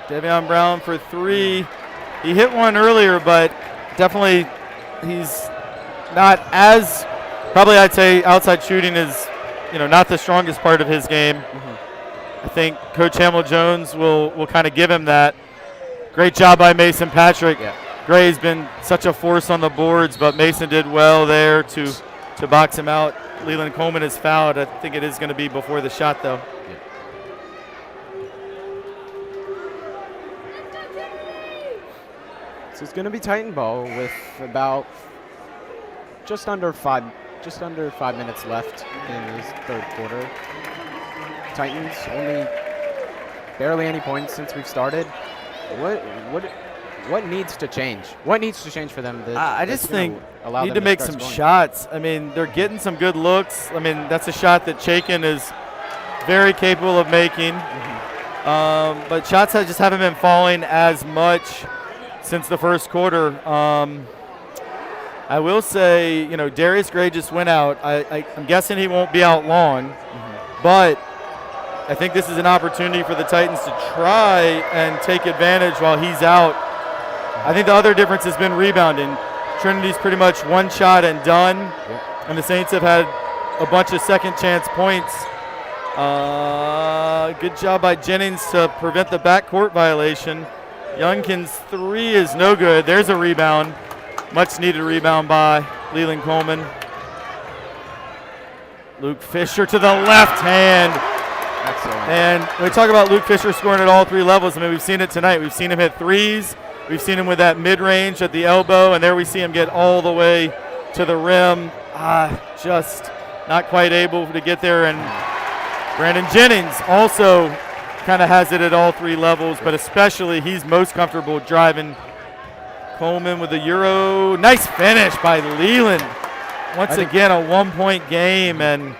Devion Brown for 3. He hit one earlier, but definitely he's not as, probably I'd say outside shooting is, you know, not the strongest part of his game. I think Coach Hamill-Jones will kind of give him that. Great job by Mason Patrick. Gray's been such a force on the boards, but Mason did well there to box him out. Leland Coleman is fouled. I think it is going to be before the shot, though. So it's going to be Titan ball with about just under 5 minutes left in this third quarter. Titans only barely any points since we've started. What what needs to change? What needs to change for them? I just think allow need them to make start some scoring? shots. I mean, they're getting some good looks. I mean, that's a shot that Chaikin is very capable of making. But shots just haven't been falling as much since the first quarter. I will say, you know, Darius Gray just went out. I'm guessing he won't be out long, but I think this is an opportunity for the Titans to try and take advantage while he's out. I think the other difference has been rebounding. Trinity's pretty much one shot and done, and the Saints have had a bunch of second chance points. Good job by Jennings to prevent the backcourt violation. Youngkin's three is no good. There's a rebound. Much needed rebound by Leland Coleman. Luke Fisher to the left hand. Excellent. And we talk about Luke Fisher scoring at all three levels. I mean, we've seen it tonight. We've seen him hit threes. We've seen him with that mid-range at the elbow, and there we see him get all the way to the rim. Just not quite able to get there. And Brandon Jennings also kind of has it at all three levels, but especially he's most comfortable driving. Coleman with the Euro. Nice finish by Leland. Once again, a 1-point game, and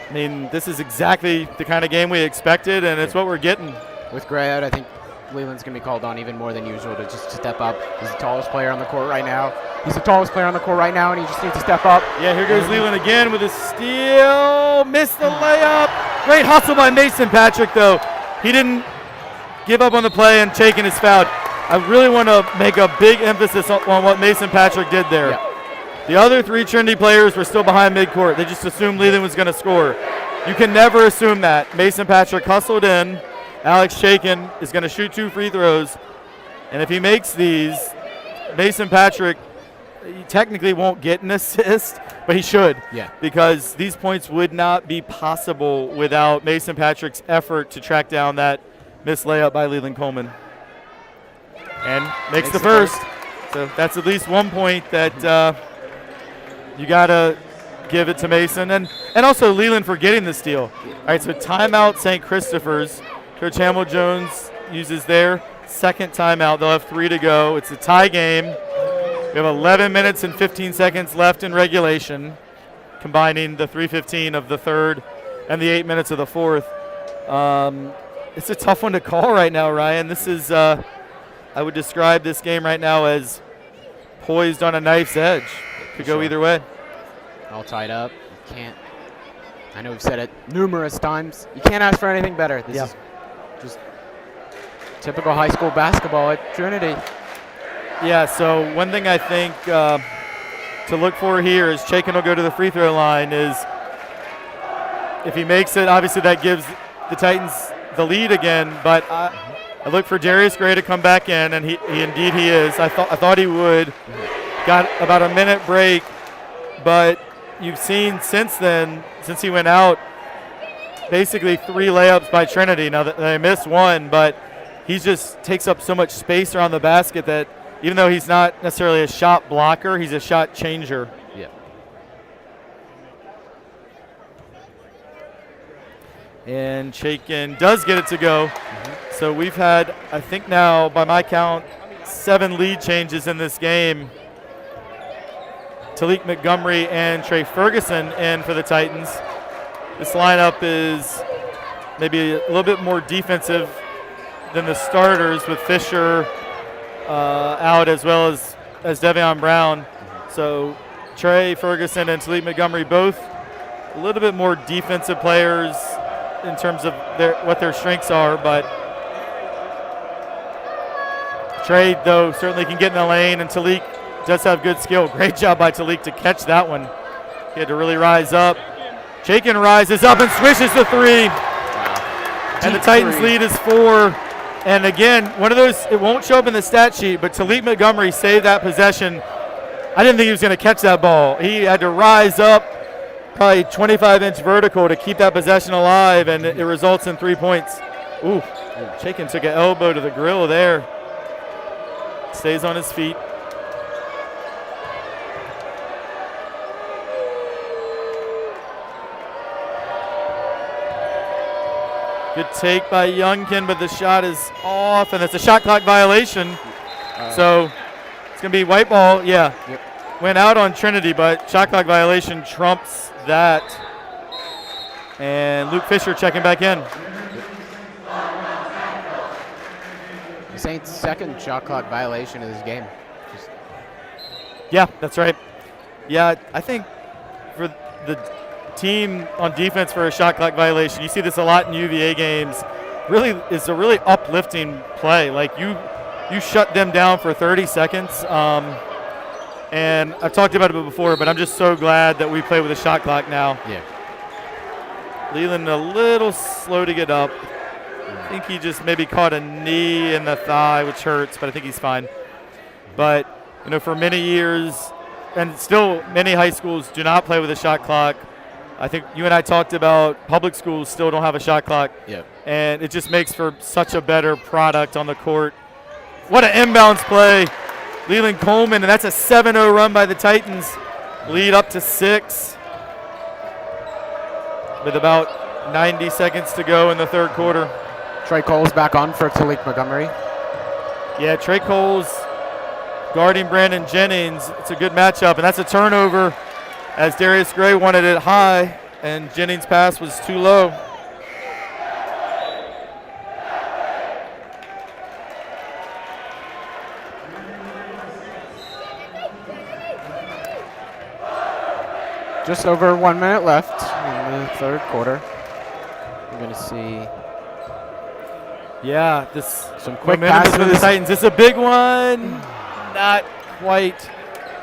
I mean, this is exactly the kind of game we expected, and it's what we're getting. With Gray out, I think Leland's going to be called on even more than usual to just step up. He's the tallest player on the court right now. And he just needs to step up. Yeah, here goes Leland again with a steal. Missed the layup. Great hustle by Mason Patrick, though. He didn't give up on the play, and Chaikin is fouled. I really want to make a big emphasis on what Mason Patrick did there. Yeah. The other three Trinity players were still behind midcourt. They just assumed Leland was going to score. You can never assume that. Mason Patrick hustled in. Alex Chaikin is going to shoot 2 free throws. And if he makes these, Mason Patrick he technically won't get an assist, but he should. Yeah. Because these points would not be possible without Mason Patrick's effort to track down that missed layup by Leland Coleman. And makes the first. So that's at least 1 point that you got to give it to Mason. And also Leland for getting the steal. All right, so timeout St. Christopher's. Coach Hamill Jones uses their second timeout. They'll have 3 to go. It's a tie game. We have 11 minutes and 15 seconds left in regulation, combining the 3:15 of the third and the 8 minutes of the fourth. It's a tough one to call right now, Ryan. This is, I would describe this game right now as poised on a knife's edge. Could go either way. All tied up. You can't. I know we've said it numerous times. You can't ask for anything better. This is just typical high school basketball at Trinity. Yeah, so one thing I think to look for here is Chaikin will go to the free throw line. Is if he makes it, obviously that gives the Titans the lead again. But I look for Darius Gray to come back in, and he indeed he is. I thought he would. Got about a minute break, but you've seen since then, since he went out, basically 3 layups by Trinity. Now they missed one, but he just takes up so much space around the basket that even though he's not necessarily a shot blocker, he's a shot changer. Yeah. And Chaikin does get it to go. So we've had, I think now, by my count, 7 lead changes in this game. Talik Montgomery and Trey Ferguson in for the Titans. This lineup is maybe a little bit more defensive than the starters, with Fisher out as well as Devion Brown. So Trey Ferguson and Talik Montgomery both a little bit more defensive players in terms of what their strengths are, but Trey, though, certainly can get in the lane, and Talik does have good skill. Great job by Talik to catch that one. He had to really rise up. Chaikin rises up and swishes the 3. Wow. And the Titans lead is 4. And again, one of those, it won't show up in the stat sheet, but Talik Montgomery saved that possession. I didn't think he was going to catch that ball. He had to rise up probably 25-inch vertical to keep that possession alive, and it results in 3 points. Ooh, Chaikin took an elbow to the grill there. Stays on his feet. Good take by Youngkin, but the shot is off, and it's a shot clock violation. So it's going to be white ball. Yeah. Yep. Went out on Trinity, but shot clock violation trumps that. And Luke Fisher checking back in. The Saints' second shot clock violation of this game. Yeah, that's right. Yeah, I think for the team on defense for a shot clock violation, you see this a lot in UVA games. Really, it's a really uplifting play. Like you shut them down for 30 seconds. And I've talked about it before, but I'm just so glad that we play with a shot clock now. Yeah. Leland a little slow to get up. I think he just maybe caught a knee in the thigh, which hurts, but I think he's fine. But, for many years, and still many high schools do not play with a shot clock. I think you and I talked about public schools still don't have a shot clock. Yeah. And it just makes for such a better product on the court. What an inbounds play. Leland Coleman, and that's a 7-0 run by the Titans. Lead up to 6 with about 90 seconds to go in the third quarter. Trey Cole's back on for Talik Montgomery. Yeah, Trey Cole's guarding Brandon Jennings. It's a good matchup, and that's a turnover as Darius Gray wanted it high, and Jennings' pass was too low. Just over 1 minute left in the third quarter. We're going to see Yeah, this some quick momentum passes for the Titans. It's a big one. Not quite.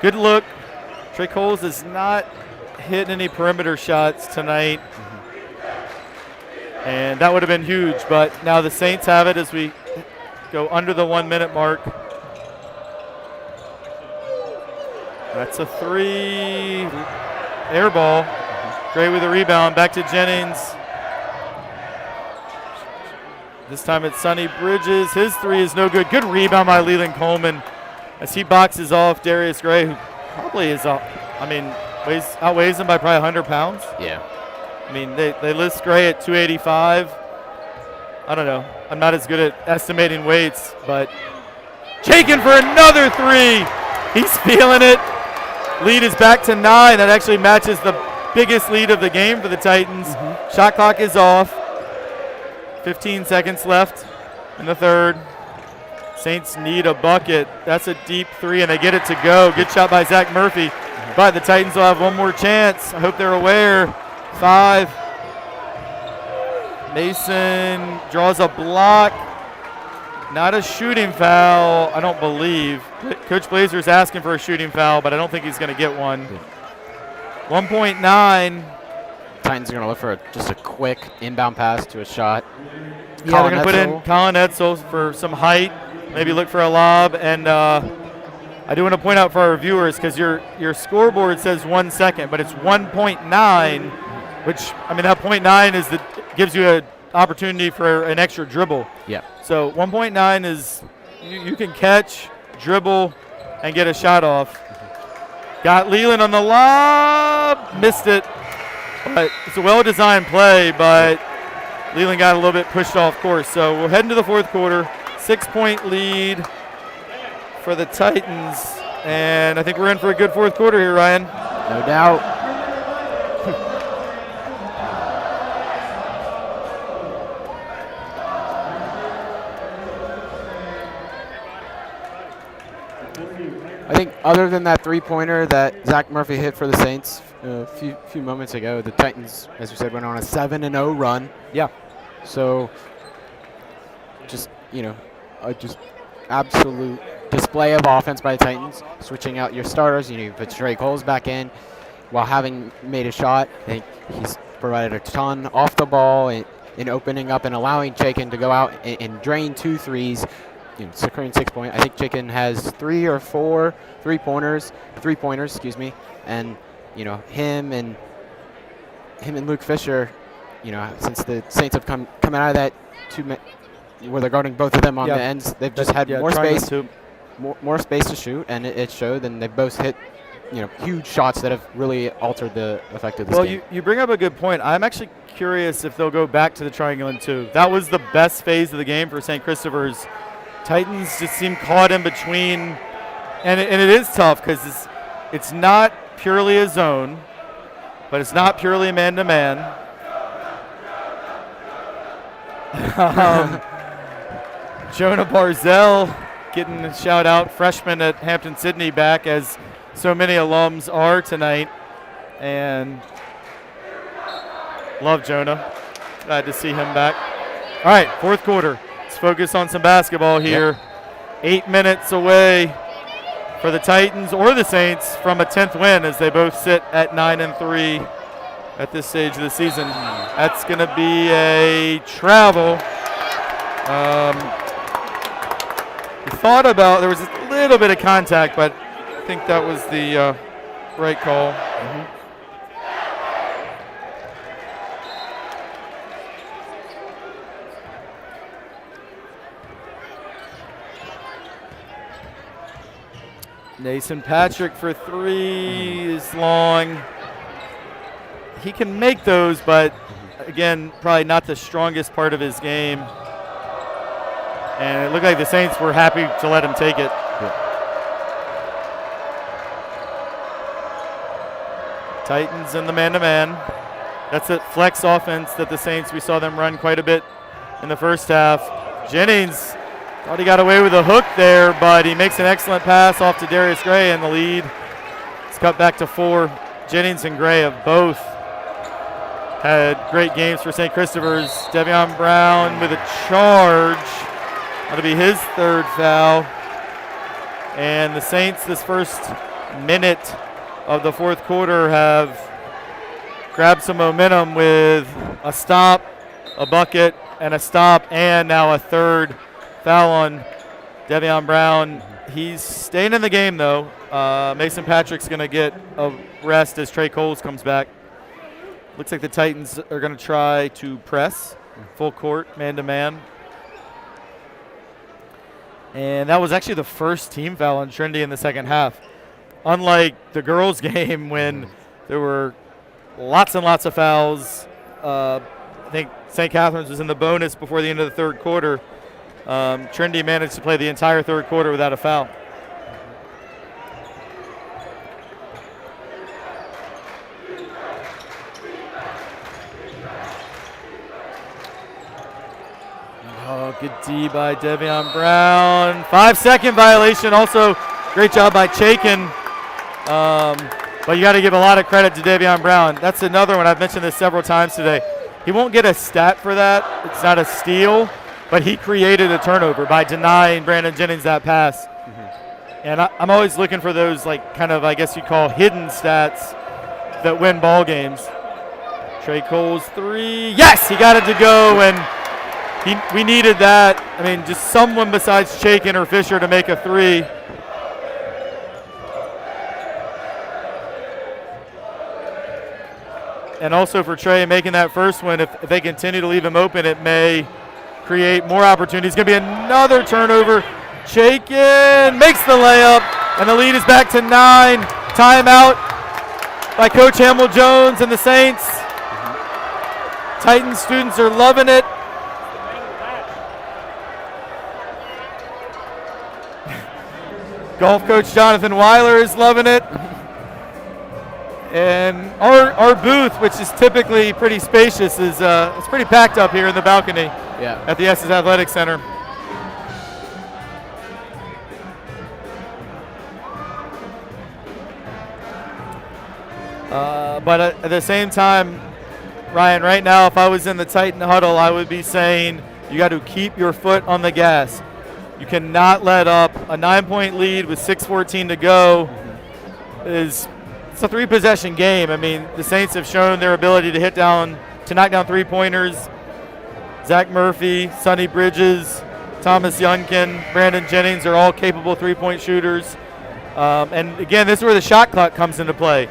Good look. Trey Coles is not hitting any perimeter shots tonight. And that would have been huge, but now the Saints have it as we go under the 1 minute mark. That's a 3. Air ball. Gray with a rebound. Back to Jennings. This time it's Sonny Bridges. His 3 is no good. Good rebound by Leland Coleman as he boxes off Darius Gray, who probably is, outweighs him by probably 100 pounds. Yeah. I mean, they list Gray at 285. I don't know. I'm not as good at estimating weights, but Chaikin for another 3. He's feeling it. Lead is back to 9. That actually matches the biggest lead of the game for the Titans. Shot clock is off. 15 seconds left in the third. Saints need a bucket. That's a deep 3, and they get it to go. Good shot by Zach Murphy. But the Titans will have one more chance. I hope they're aware. 5. Mason draws a block. Not a shooting foul, I don't believe. Coach Blazer's asking for a shooting foul, but I don't think he's going to get one. 1.9. Titans are going to look for just a quick inbound pass to a shot. Yeah, they're going to put in Colin Edsel for some height, maybe look for a lob. And I do want to point out for our viewers, because your scoreboard says 1 second, but it's 1.9, which, I mean, that 0.9 gives you an opportunity for an extra dribble. Yeah. So 1.9 is you can catch, dribble, and get a shot off. Got Leland on the lob, missed it. But it's a well-designed play, but Leland got a little bit pushed off course. So we'll head into the fourth quarter. 6-point lead for the Titans. And I think we're in for a good fourth quarter here, Ryan. No doubt. I think other than that three-pointer that Zach Murphy hit for the Saints a few moments ago, the Titans, as we said, went on a 7-0 run. Yeah. So just, just absolute display of offense by the Titans, switching out your starters. You put Trey Coles back in while having made a shot. I think he's provided a ton off the ball in opening up and allowing Chaikin to go out and drain 2 threes. Securing 6 points. I think Chaikin has 3 or 4 three-pointers, and him and Luke Fisher, since the Saints have come out of that where they're guarding both of them on the ends, they've just had more space, more space to shoot, and it showed. And they both hit, huge shots that have really altered the effect of this game. Well, you bring up a good point. I'm actually curious if they'll go back to the triangle in 2. That was the best phase of the game for St. Christopher's. Titans just seem caught in between, and it is tough because it's not purely a zone, but it's not purely a man-to-man. Jonah Barzell getting a shout out, freshman at Hampton Sydney, back as so many alums are tonight, and love Jonah. Glad to see him back. All right, fourth quarter. Let's focus on some basketball here. 8 minutes away for the Titans or the Saints from a 10th win, as they both sit at 9-3 at this stage of the season. That's going to be a travel. We thought about, there was a little bit of contact, but I think that was the right call. Nason Patrick for three is long. He can make those, but again, probably not the strongest part of his game. And it looked like the Saints were happy to let him take it. Titans in the man-to-man. That's a flex offense that the Saints, we saw them run quite a bit in the first half. Jennings thought he got away with a hook there, but he makes an excellent pass off to Darius Gray, and the lead is cut back to 4. Jennings and Gray have both had great games for St. Christopher's. Devion Brown with a charge. That'll be his third foul. And the Saints, this first minute of the fourth quarter, have grabbed some momentum with a stop, a bucket, and a stop, and now a third foul on Devion Brown. He's staying in the game, though. Mason Patrick's going to get a rest as Trey Coles comes back. Looks like the Titans are going to try to press full court, man-to-man. And that was actually the first team foul on Trinity in the second half. Unlike the girls' game when there were lots and lots of fouls. I think St. Catherine's was in the bonus before the end of the third quarter. Trinity managed to play the entire third quarter without a foul. Oh, good D by Devion Brown. 5-second violation. Also, great job by Chaikin. But you got to give a lot of credit to Devion Brown. That's another one. I've mentioned this several times today. He won't get a stat for that. It's not a steal, but he created a turnover by denying Brandon Jennings that pass. And I'm always looking for those, like, kind of, I guess you'd call hidden stats that win ball games. Trey Coles three. Yes, he got it to go, and we needed that. I mean, just someone besides Chaikin or Fisher to make a three. And also for Trey making that first one, if they continue to leave him open, it may create more opportunities. Going to be another turnover. Chaikin makes the layup, and the lead is back to 9. Timeout by Coach Hamill Jones and the Saints. Titans students are loving it. Golf coach Jonathan Weiler is loving it. And our booth, which is typically pretty spacious, is it's pretty packed up here in the balcony at the Estes Athletic Center. But at the same time, Ryan, right now, if I was in the Titan huddle, I would be saying you got to keep your foot on the gas. You cannot let up. A 9-point lead with 6:14 to go it's a 3-possession game. I mean, the Saints have shown their ability to knock down 3-pointers. Zach Murphy, Sonny Bridges, Thomas Youngkin, Brandon Jennings are all capable 3-point shooters. And again, this is where the shot clock comes into play.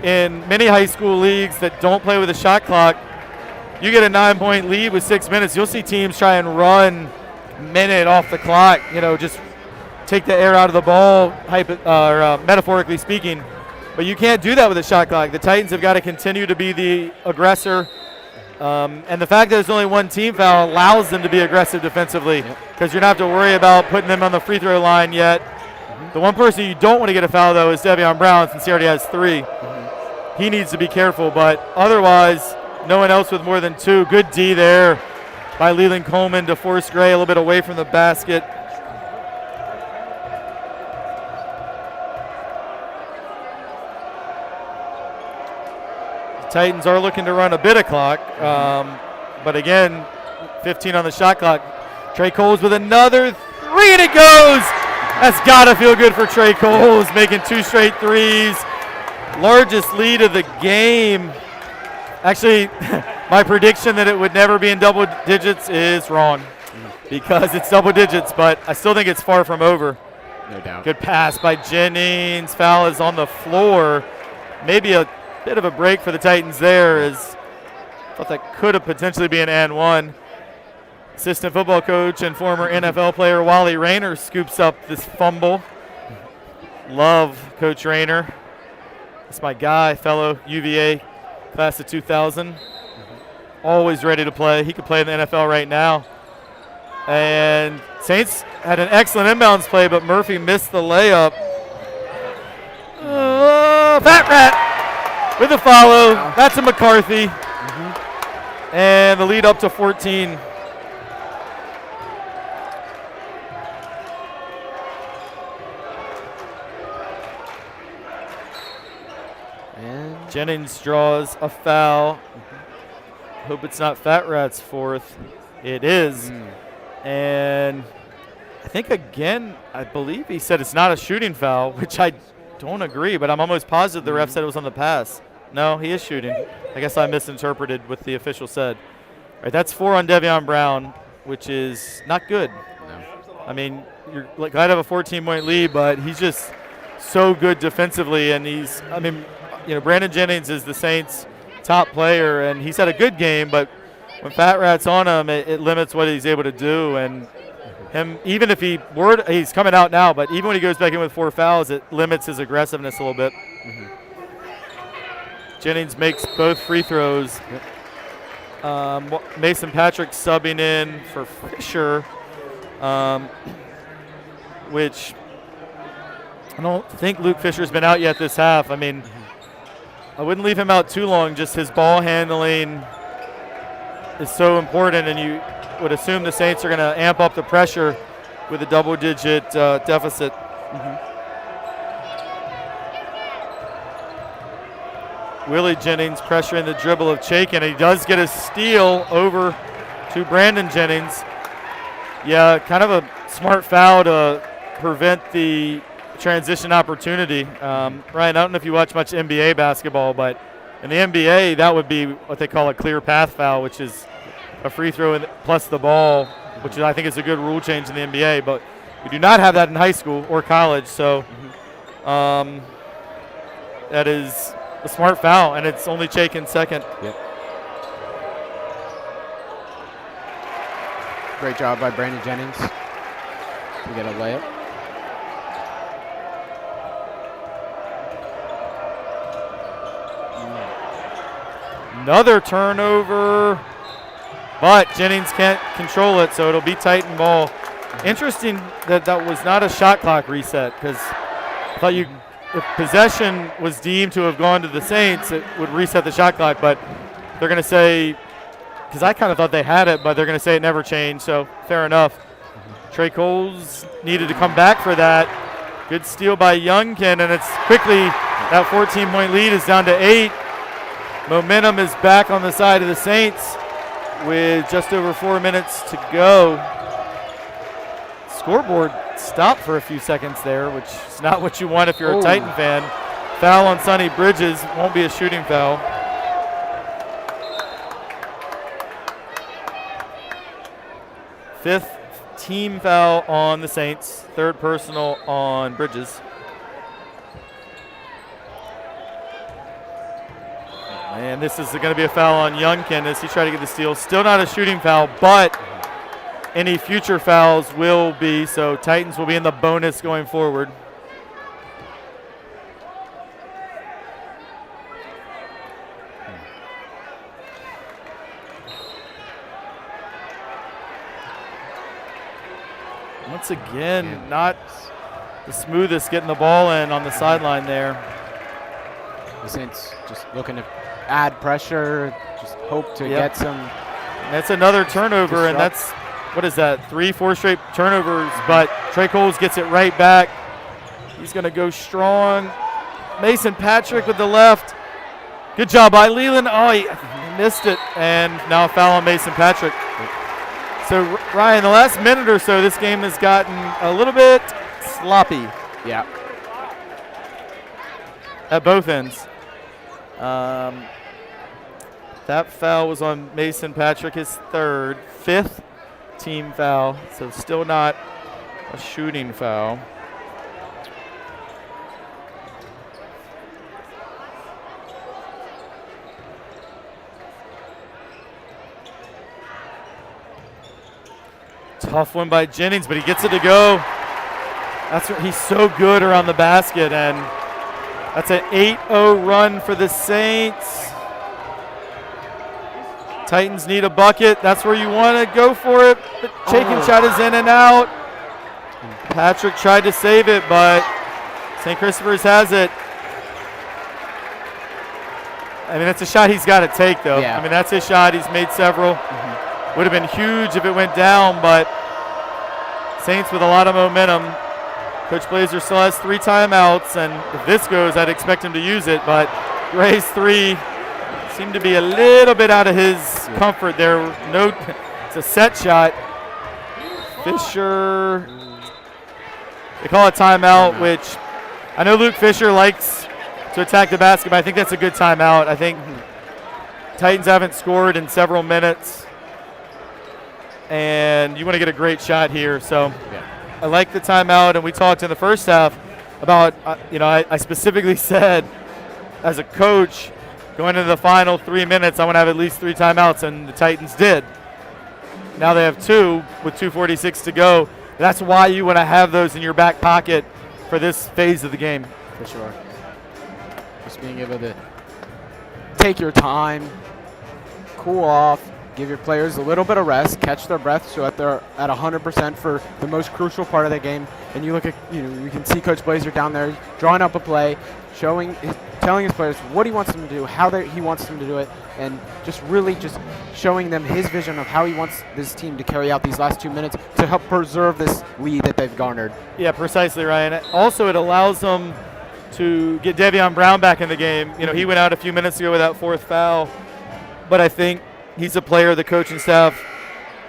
In many high school leagues that don't play with a shot clock, you get a 9-point lead with 6 minutes. You'll see teams try and run minute off the clock, just take the air out of the ball, metaphorically speaking. But you can't do that with a shot clock. The Titans have got to continue to be the aggressor And the fact that there's only one team foul allows them to be aggressive defensively because you don't have to worry about putting them on the free throw line yet. The one person you don't want to get a foul, though, is Devion Brown, since he already has 3. He needs to be careful, but otherwise, no one else with more than 2. Good D there by Leland Coleman to force Gray a little bit away from the basket. The Titans are looking to run a bit of clock, but again, 15 on the shot clock. Trey Coles with another 3, and it goes! That's got to feel good for Trey Coles, making 2 straight 3s. Largest lead of the game. Actually, my prediction that it would never be in double digits is wrong because it's double digits, but I still think it's far from over. No doubt. Good pass by Jennings. Foul is on the floor. Maybe a bit of a break for the Titans there, as I thought that could have potentially been an and one. Assistant football coach and former NFL player Wally Rayner scoops up this fumble. Love Coach Rayner. That's my guy, fellow UVA class of 2000. Always ready to play. He could play in the NFL right now. And Saints had an excellent inbounds play, but Murphy missed the layup. Fat Rat with a follow. That's a McCarthy. And the lead up to 14. Jennings draws a foul. Hope it's not Fat Rat's 4th. It is. And I think, again, I believe he said it's not a shooting foul, which I don't agree, but I'm almost positive the ref said it was on the pass. No, he is shooting. I guess I misinterpreted what the official said. All right, that's 4 on Devion Brown, which is not good. No. I mean, you're glad to have a 14-point lead, but he's just so good defensively, and he's, I mean, you know, Brandon Jennings is the Saints' top player, and he's had a good game, but when Fat Rat's on him, it limits what he's able to do. And him, even if he's coming out now, but even when he goes back in with 4 fouls, it limits his aggressiveness a little bit. Jennings makes both free throws. Mason Patrick subbing in for Fisher, which I don't think Luke Fisher's been out yet this half. I mean, I wouldn't leave him out too long. Just his ball handling is so important, and you would assume the Saints are going to amp up the pressure with a double-digit deficit. Willie Jennings pressuring the dribble of Chaikin, and he does get a steal over to Brandon Jennings. Yeah, kind of a smart foul to prevent the transition opportunity. Ryan, I don't know if you watch much NBA basketball, but in the NBA, that would be what they call a clear path foul, which is a free throw plus the ball, which I think is a good rule change in the NBA. But we do not have that in high school or college, so that is a smart foul, and it's only Chaikin's 2nd. Yep. Great job by Brandon Jennings to get a layup. Another turnover, but Jennings can't control it, so it'll be Titan ball. Interesting that that was not a shot clock reset, because I thought if possession was deemed to have gone to the Saints, it would reset the shot clock, but they're going to say, because I kind of thought they had it, but they're going to say it never changed, so fair enough. Trey Coles needed to come back for that. Good steal by Youngkin, and it's quickly, that 14-point lead is down to 8. Momentum is back on the side of the Saints with just over 4 minutes to go. Scoreboard stopped for a few seconds there, which is not what you want if you're a Titan fan. Foul on Sonny Bridges, won't be a shooting foul. Fifth team foul on the Saints, 3rd personal on Bridges. And this is going to be a foul on Youngkin as he tried to get the steal. Still not a shooting foul, but any future fouls will be, so Titans will be in the bonus going forward. once again, not the smoothest getting the ball in on the sideline there. The Saints just looking to add pressure, just hope to get some. And that's another turnover, and that's, what is that, 3-4 straight turnovers, but Trey Coles gets it right back. He's going to go strong. Mason Patrick with the left. Good job by Leland. Oh, he missed it, and now a foul on Mason Patrick. So, Ryan, the last minute or so, this game has gotten a little bit sloppy. Yeah. At both ends. That foul was on Mason Patrick, his third, 5th team foul, so still not a shooting foul. Tough one by Jennings, but he gets it to go. That's what he's so good around the basket, and that's an 8-0 run for the Saints. Titans need a bucket. That's where you want to go for it. But Chaikin shot is in and out. Patrick tried to save it, but St. Christopher's has it. I mean, that's a shot he's got to take, though. Yeah. I mean, that's his shot. He's made several. Would have been huge if it went down, but Saints with a lot of momentum. Coach Blazer still has 3 timeouts, and if this goes, I'd expect him to use it, but Gray's 3 seemed to be a little bit out of his comfort there. No, it's a set shot. Fisher, they call it timeout, which I know Luke Fisher likes to attack the basket, but I think that's a good timeout. I think Titans haven't scored in several minutes, and you want to get a great shot here. So I like the timeout, and we talked in the first half about, I specifically said as a coach, going into the final 3 minutes, I want to have at least 3 timeouts, and the Titans did. Now they have 2 with 2:46 to go. That's why you want to have those in your back pocket for this phase of the game. For sure. Just being able to take your time, cool off, give your players a little bit of rest, catch their breath so that they're at 100% for the most crucial part of the game. And you look at, you can see Coach Blazer down there drawing up a play, telling his players what he wants them to do, how he wants them to do it, and just really just showing them his vision of how he wants this team to carry out these last 2 minutes to help preserve this lead that they've garnered. Yeah, precisely, Ryan. Also, it allows them to get Devion Brown back in the game. He went out a few minutes ago with that 4th foul, but I think he's a player the coaching staff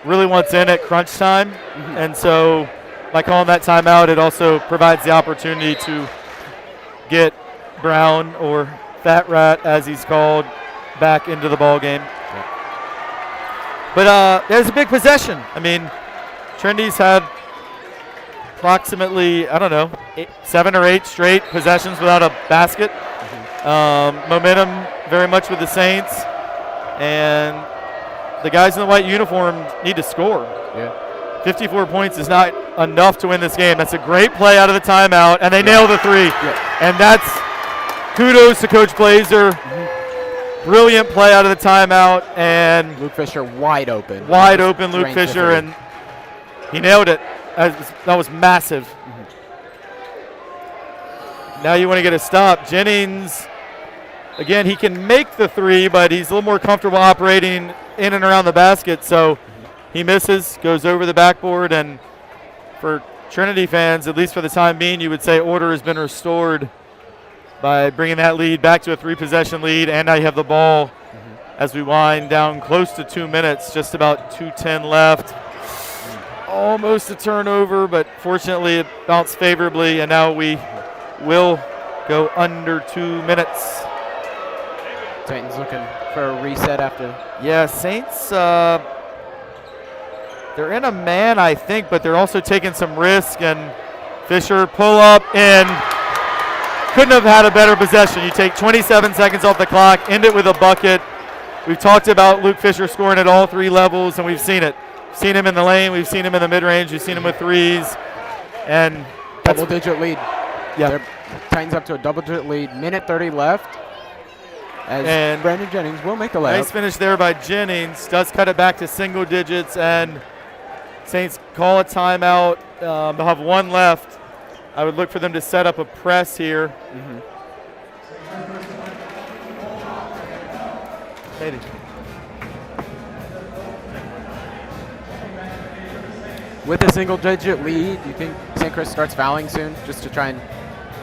really wants in at crunch time, and so by calling that timeout, it also provides the opportunity to get Brown, or Fat Rat as he's called, back into the ball game. But there's a big possession. I mean, Trinity's had approximately, 7 or 8 straight possessions without a basket. Momentum very much with the Saints, and the guys in the white uniform need to score. 54 points is not enough to win this game. That's a great play out of the timeout, and they nail the 3. And that's kudos to Coach Blazer. Brilliant play out of the timeout, and Luke Fisher wide open. Luke Fisher, and he nailed it. That was massive. Now you want to get a stop. Jennings, again, he can make the 3, but he's a little more comfortable operating in and around the basket, so he misses, goes over the backboard, and for Trinity fans, at least for the time being, you would say order has been restored by bringing that lead back to a 3-possession lead, and now you have the ball as we wind down close to 2 minutes, just about 2:10 left. Almost a turnover, but fortunately it bounced favorably, and now we will go under 2 minutes. Titans looking for a reset after. Yeah, Saints, they're in a man, I think, but they're also taking some risk, and Fisher pull up in. Couldn't have had a better possession. You take 27 seconds off the clock, end it with a bucket. We've talked about Luke Fisher scoring at all 3 levels, and we've seen it. We've seen him in the lane. We've seen him in the mid-range. We've seen him with 3s. And double-digit lead. Yeah. Titans up to a double-digit lead. Minute 30 left. And Brandon Jennings will make the layup. Nice finish there by Jennings. Does cut it back to single digits. And Saints call a timeout. They'll have one left. I would look for them to set up a press here. Katie. With a single-digit lead, do you think St. Chris starts fouling soon, just to try and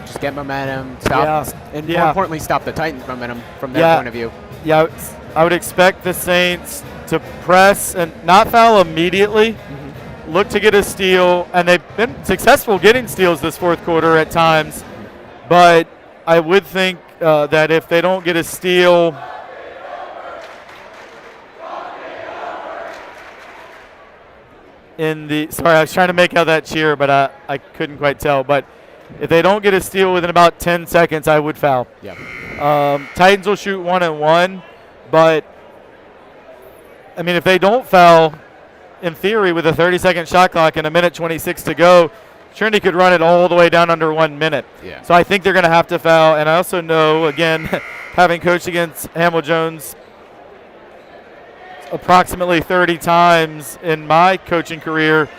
just get momentum, stop, and more importantly, stop the Titans' momentum from their point of view? Yeah, I would expect the Saints to press and not foul immediately. Look to get a steal, and they've been successful getting steals this fourth quarter at times. But I would think that if they don't get a steal, sorry, I was trying to make out that cheer, but I couldn't quite tell. But if they don't get a steal within about 10 seconds, I would foul. Titans will shoot 1-1, but I mean, if they don't foul, in theory, with a 30-second shot clock and a minute 26 to go, Trinity could run it all the way down under 1 minute. So I think they're going to have to foul. And I also know, again, having coached against Hamill Jones approximately 30 times in my coaching career,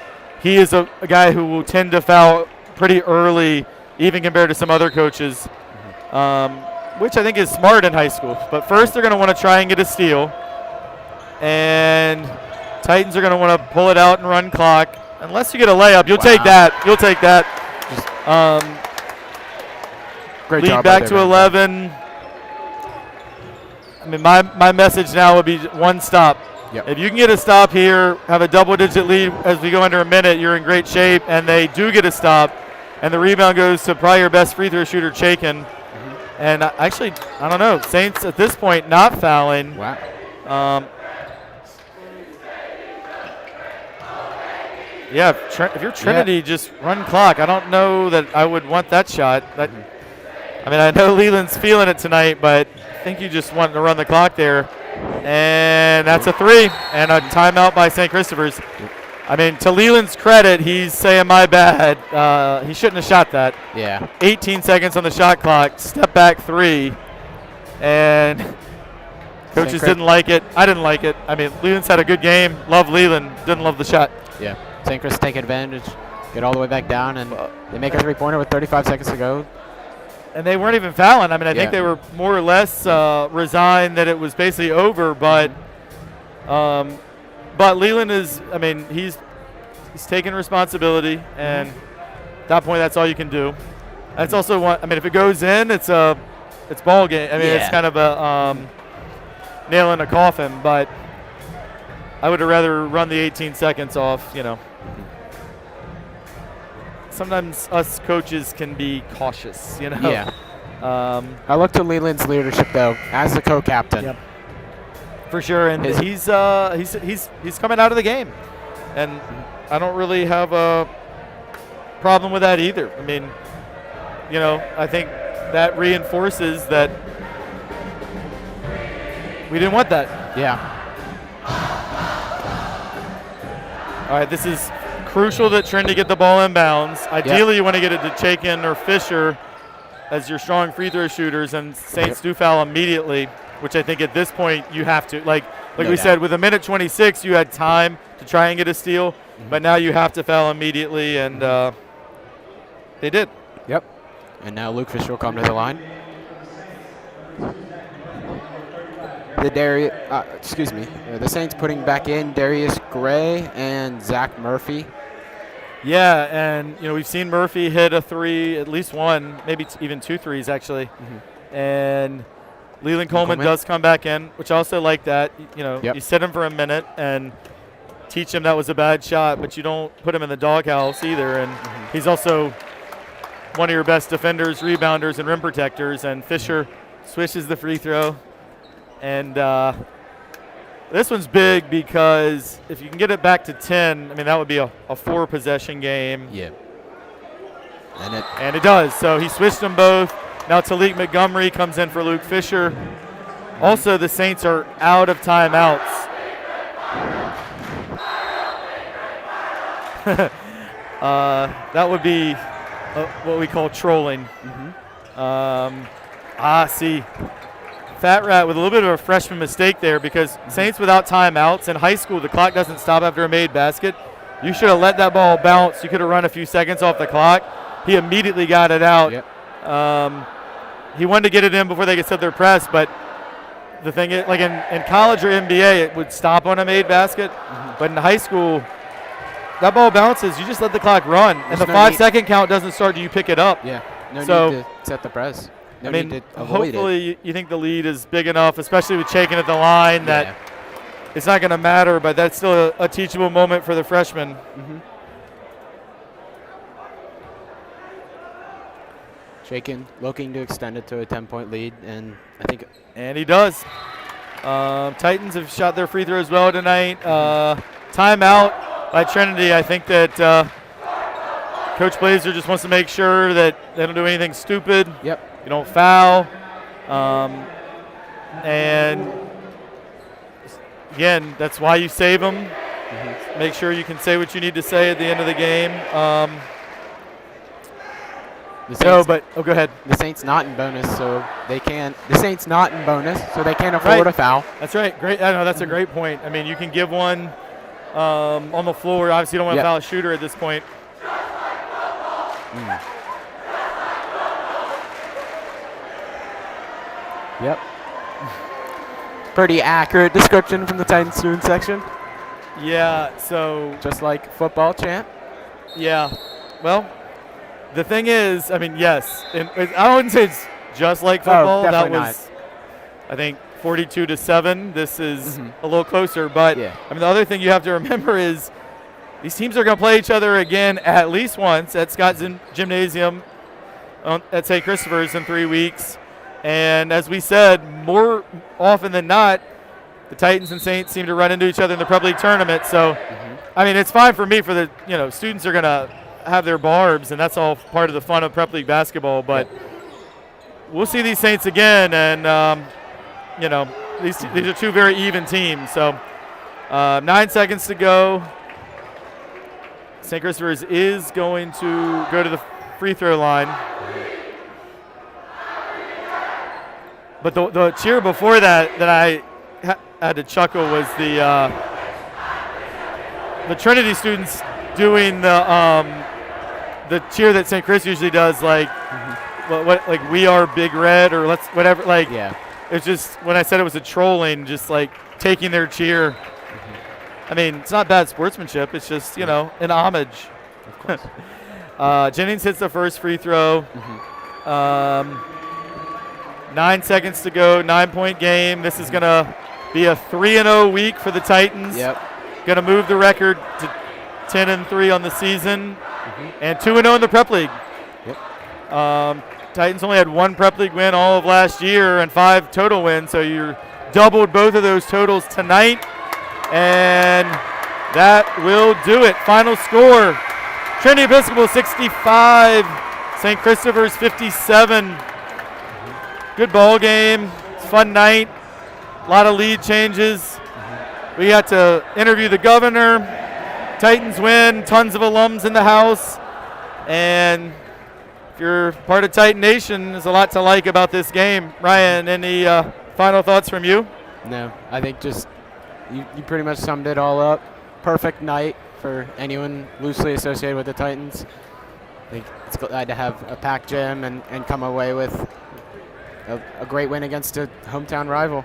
he is a guy who will tend to foul pretty early, even compared to some other coaches, which I think is smart in high school. But first, they're going to want to try and get a steal. And Titans are going to want to pull it out and run clock. Unless you get a layup, you'll take that. You'll take that. Great lead job back by to David. 11. I mean, my message now would be one stop. If you can get a stop here, have a double-digit lead as we go under a minute, you're in great shape. And they do get a stop, and the rebound goes to probably your best free throw shooter, Chaikin. And actually, I don't know, Saints at this point not fouling. Yeah, if you're Trinity, just run clock. I don't know that I would want that shot. I mean, I know Leland's feeling it tonight, but I think you just want to run the clock there. And that's a three and a timeout by St. Christopher's. I mean, to Leland's credit, he's saying my bad. He shouldn't have shot that. 18 seconds on the shot clock, step back three. And coaches didn't like it. I didn't like it. I mean, Leland's had a good game. Love Leland. Didn't love the shot. St. Chris take advantage, get all the way back down, and they make a three-pointer with 35 seconds to go. And they weren't even fouling. I mean, I think they were more or less resigned that it was basically over. But Leland is, I mean, he's taking responsibility, and at that point, that's all you can do. That's also one. I mean, if it goes in, it's ball game. I mean, it's kind of a nail in a coffin. But I would have rather run the 18 seconds off. Sometimes us coaches can be cautious, I look to Leland's leadership though as the co-captain. For sure, and he's coming out of the game, and I don't really have a problem with that either. I mean, I think that reinforces that we didn't want that. All right, this is crucial that Trinity get the ball in bounds. Ideally, you want to get it to Chaikin or Fisher as your strong free throw shooters, and Saints do foul immediately, which I think at this point you have to. Like we said, with a minute 26, you had time to try and get a steal, but now you have to foul immediately, and they did. And now Luke Fisher will come to the line. The Saints putting back in Darius Gray and Zach Murphy. Yeah, and we've seen Murphy hit a three, at least one, maybe even 2 threes actually. And Leland Coleman does come back in, which I also like that. You sit him for a minute and teach him that was a bad shot, but you don't put him in the doghouse either. And he's also one of your best defenders, rebounders, and rim protectors. And Fisher swishes the free throw. And this one's big because if you can get it back to 10, I mean, that would be a 4-possession game. And it does. So he switched them both. Now Talik Montgomery comes in for Luke Fisher. Also, the Saints are out of timeouts. That would be what we call trolling. See. Fat Rat with a little bit of a freshman mistake there, because Saints without timeouts in high school, the clock doesn't stop after a made basket. You should have let that ball bounce. You could have run a few seconds off the clock. He immediately got it out. Yep. He wanted to get it in before they could set their press, but the thing is, like in college or NBA, it would stop on a made basket. But in high school, that ball bounces. You just let the clock run, and the no 5-second count doesn't start till you pick it up. Yeah. No So- need to set the press. No I mean, need to avoid it. hopefully you think the lead is big enough, especially with Chaikin at the line, that Yeah. it's not going to matter, but that's still a teachable moment for the freshman. Chaikin looking to extend it to a 10-point lead, and I think And he does. Titans have shot their free throws well tonight. Timeout by Trinity. I think that Coach Blazer just wants to make sure that they don't do anything stupid. Yep. You don't foul. And again, that's why you save them. Make sure you can say what you need to say at the end of the game. the So, Saints, go ahead. the Saints not in bonus, so they can't. The Saints not in bonus, so they can't Right. afford a foul. That's right. Great. I know that's a great point. I mean, you can give one on the floor. Obviously, you don't want to Yep. foul a shooter at this point. Yep. Pretty accurate description from the Titans student section, Yeah. So just like football champ. yeah. Well, the thing is, I mean, yes, and I wouldn't say it's just like football. That definitely was, I think, 42-7. This is a little closer, but Yeah. I mean, the other thing you have to remember is these teams are going to play each other again at least once at Scott's Gymnasium at St. Christopher's in 3 weeks. And as we said, more often than not, the Titans and Saints seem to run into each other in the Prep League tournament. So, I mean, it's fine for me for the, students are going to have their barbs, and that's all part of the fun of Prep League basketball. But we'll see these Saints again, and, these are two very even teams. So, 9 seconds to go. St. Christopher's is going to go to the free throw line. But the cheer before that I had to chuckle was the Trinity students doing the cheer that St. Chris usually does, like like we are Big Red or let's whatever. Like Yeah. it's just when I said it was a trolling, just like taking their cheer. I mean, it's not bad sportsmanship. It's just an homage. Of course. Jennings hits the first free throw. 9 seconds to go, 9-point game. This is going to be a 3-0 week for the Titans. Yep. Going to move the record to 10-3 on the season and 2-0 in the Prep League. Yep. Titans only had 1 Prep League win all of last year and 5 total wins, so you doubled both of those totals tonight, and that will do it. Final score, Trinity Episcopal 65, St. Christopher's 57. Good ball game. It's a fun night. A lot of lead changes. We got to interview the governor. Titans win. Tons of alums in the house. And if you're part of Titan Nation, there's a lot to like about this game. Ryan, any final thoughts from you? No, I think just you pretty much summed it all up. Perfect night for anyone loosely associated with the Titans. I think it's glad to have a packed gym and come away with a great win against a hometown rival.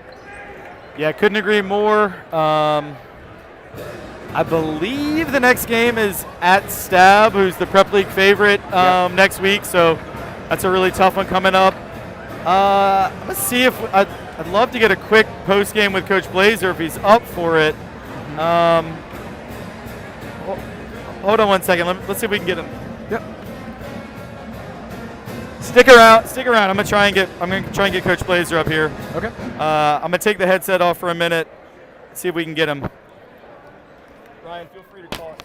Yeah, couldn't agree more. I believe the next game is at Stab, who's the Prep League favorite next week. So that's a really tough one coming up. Let's see if I'd love to get a quick post game with Coach Blazer if he's up for it. Hold on one second. Let's see if we can get him. Yep. Stick around. I'm gonna try and get Coach Blazer up here. Okay. I'm gonna take the headset off for a minute. See if we can get him. Ryan, feel free to talk.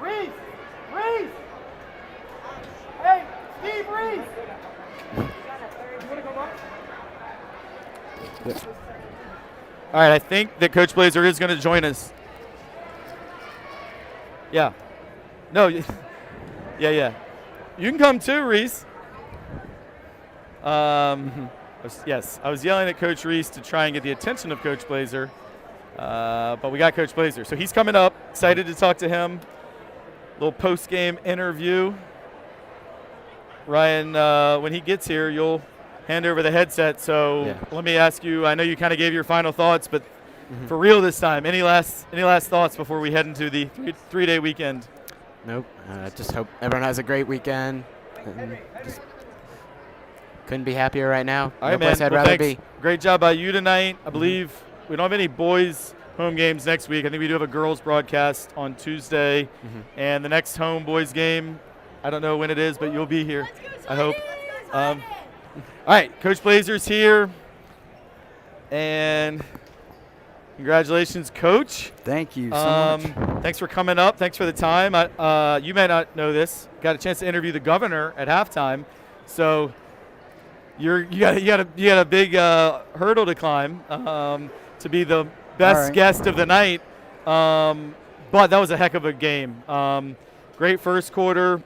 Reese! Hey, Steve Reese! You wanna go up? All right, I think that Coach Blazer is going to join us. Yeah. No. Yeah. You can come too, Reese. Yes, I was yelling at Coach Reese to try and get the attention of Coach Blazer. But we got Coach Blazer. So he's coming up. Excited to talk to him. Little post-game interview. Ryan, when he gets here, you'll hand over the headset. So let me ask you, I know you kind of gave your final thoughts, but for real this time, any last thoughts before we head into the three-day weekend? Nope. Just hope everyone has a great weekend. And just couldn't be happier right now. All right, no place man. I'd Well, rather thanks. be. Great job by you tonight. I believe we don't have any boys home games next week. I think we do have a girls broadcast on Tuesday. And the next home boys game, I don't know when it is, but you'll be here, I hope. All right, Coach Blazer's here. And congratulations, Coach. Thank you so much. Thanks for coming up. Thanks for the time. You may not know this. Got a chance to interview the governor at halftime. So you got a big hurdle to climb to be the best guest of the night. But that was a heck of a game. Great first quarter.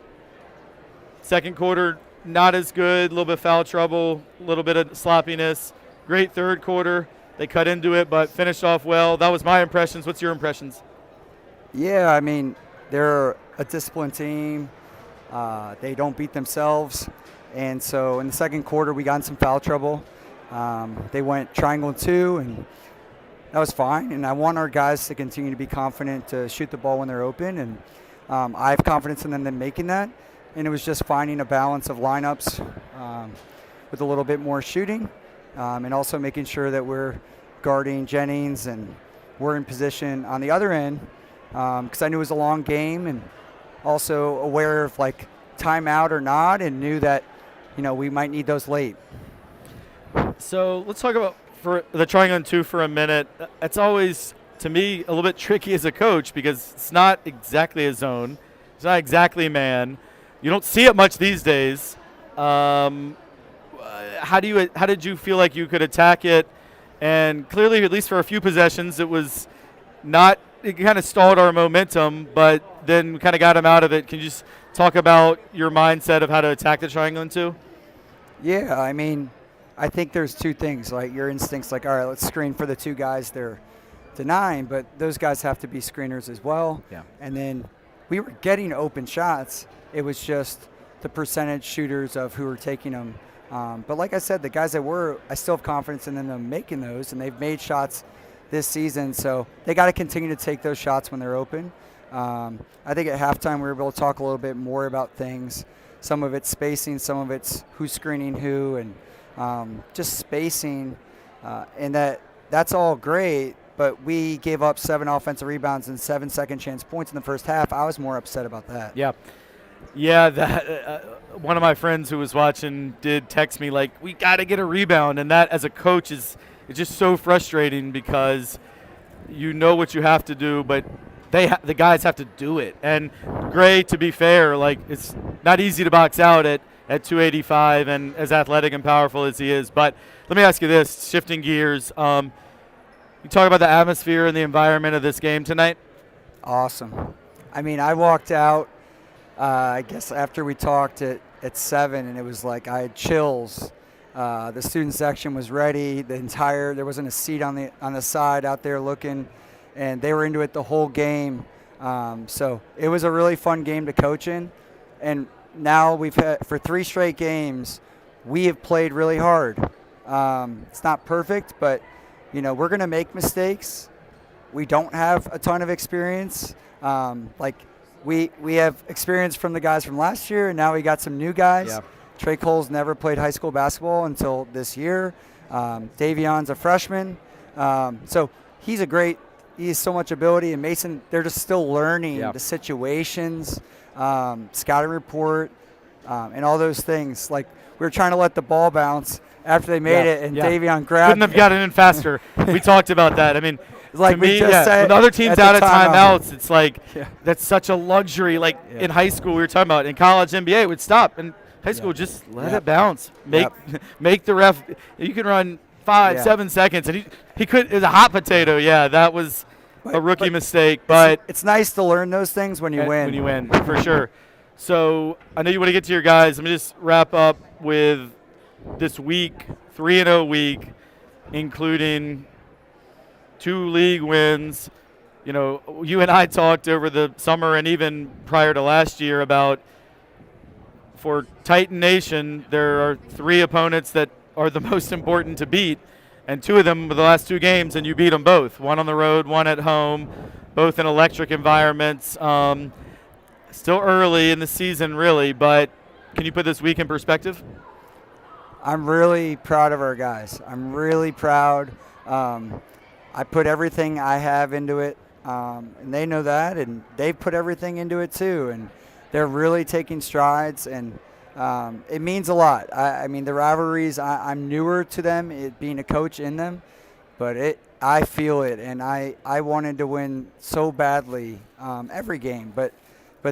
Second quarter, not as good. A little bit of foul trouble, a little bit of sloppiness. Great third quarter. They cut into it, but finished off well. That was my impressions. What's your impressions? Yeah, I mean, they're a disciplined team. They don't beat themselves. And so in the second quarter, we got in some foul trouble. They went triangle 2, and that was fine. And I want our guys to continue to be confident to shoot the ball when they're open. And I have confidence in them making that. And it was just finding a balance of lineups with a little bit more shooting and also making sure that we're guarding Jennings and we're in position on the other end because I knew it was a long game and also aware of like timeout or not and knew that, we might need those late. So let's talk about for the triangle 2 for a minute. It's always, to me, a little bit tricky as a coach because it's not exactly a zone. It's not exactly man. You don't see it much these days. How did you feel like you could attack it? And clearly, at least for a few possessions, it was not. It kind of stalled our momentum, but then we kind of got him out of it. Can you just talk about your mindset of how to attack the triangle 2? Yeah, I mean, I think there's two things. Like your instincts, like, all right, let's screen for the two guys they're denying, but those guys have to be screeners as well. Yeah. And then we were getting open shots. It was just the percentage shooters of who were taking them. But like I said, the guys that were, I still have confidence in them making those, and they've made shots this season. So they got to continue to take those shots when they're open. I think at halftime we were able to talk a little bit more about things. Some of it's spacing, some of it's who's screening who, and just spacing. And that's all great, but we gave up 7 offensive rebounds and 7 second chance points in the first half. I was more upset about that. Yeah, that one of my friends who was watching did text me like, we got to get a rebound, and that as a coach is just so frustrating because you know what you have to do, but the guys have to do it. And Gray, to be fair, like it's not easy to box out at 285 and as athletic and powerful as he is. But let me ask you this, shifting gears. You talk about the atmosphere and the environment of this game tonight. Awesome. I mean, I walked out, I guess after we talked at 7, and it was like I had chills. The student section was ready. There wasn't a seat on the side out there looking, and they were into it the whole game. So it was a really fun game to coach in. And now we've had, for 3 straight games, we have played really hard. It's not perfect, but we're going to make mistakes. We don't have a ton of experience. We have experience from the guys from last year, and now we got some new guys. Yeah. Trey Cole's never played high school basketball until this year. Davion's a freshman. So he has so much ability. And Mason, they're just still learning the situations, scouting report, and all those things. Like we were trying to let the ball bounce after they made it, and Davion grabbed Couldn't have gotten in faster. We talked about that. I mean, like to we me, just said when other teams at out the of timeout. timeouts, it's like that's such a luxury. Like in high school, we were talking about. In college, NBA it would stop. In high school, just let it bounce. Make the ref. You can run 5-7 seconds, and he could. It was a hot potato. Yeah, that was a rookie mistake. But it's nice to learn those things when you win. When you win, for sure. So I know you want to get to your guys. Let me just wrap up with this week, 3-0 week, including 2 league wins. You know, you and I talked over the summer and even prior to last year about, for Titan Nation, there are 3 opponents that are the most important to beat, and 2 of them were the last 2 games, and you beat them both. 1 on the road, 1 at home, both in electric environments. Still early in the season, really, but can you put this week in perspective? I'm really proud of our guys. I'm really proud. I put everything I have into it, and they know that, and they've put everything into it too, and they're really taking strides, and it means a lot. I mean, the rivalries, I'm newer to them, it being a coach in them, but I feel it, and I wanted to win so badly every game, but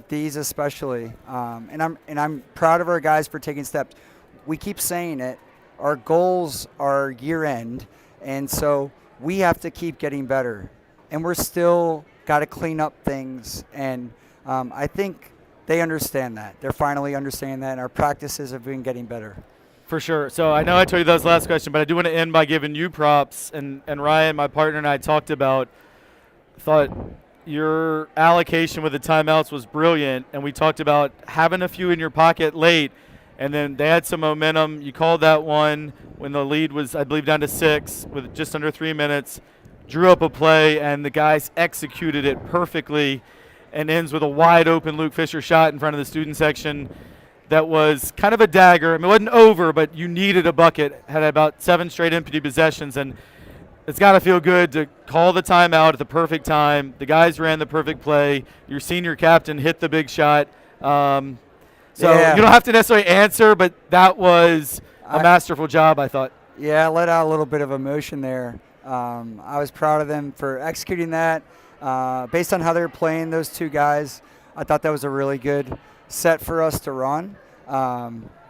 these especially, and I'm proud of our guys for taking steps. We keep saying it. Our goals are year-end, and so we have to keep getting better. And we're still got to clean up things, and I think they understand that. They're finally understanding that, and our practices have been getting better. For sure. So I know I told you that was the last question, but I do want to end by giving you props. And Ryan, my partner, and I thought your allocation with the timeouts was brilliant, and we talked about having a few in your pocket late. And then they had some momentum. You called that one when the lead was, I believe, down to 6 with just under 3 minutes. Drew up a play, and the guys executed it perfectly, and ends with a wide-open Luke Fisher shot in front of the student section that was kind of a dagger. I mean, it wasn't over, but you needed a bucket. Had about 7 straight empty possessions, and it's got to feel good to call the timeout at the perfect time. The guys ran the perfect play. Your senior captain hit the big shot. So Yeah. you don't have to necessarily answer, but that was a masterful job, I thought. Yeah, I let out a little bit of emotion there. I was proud of them for executing that. Based on how they were playing, those 2 guys, I thought that was a really good set for us to run.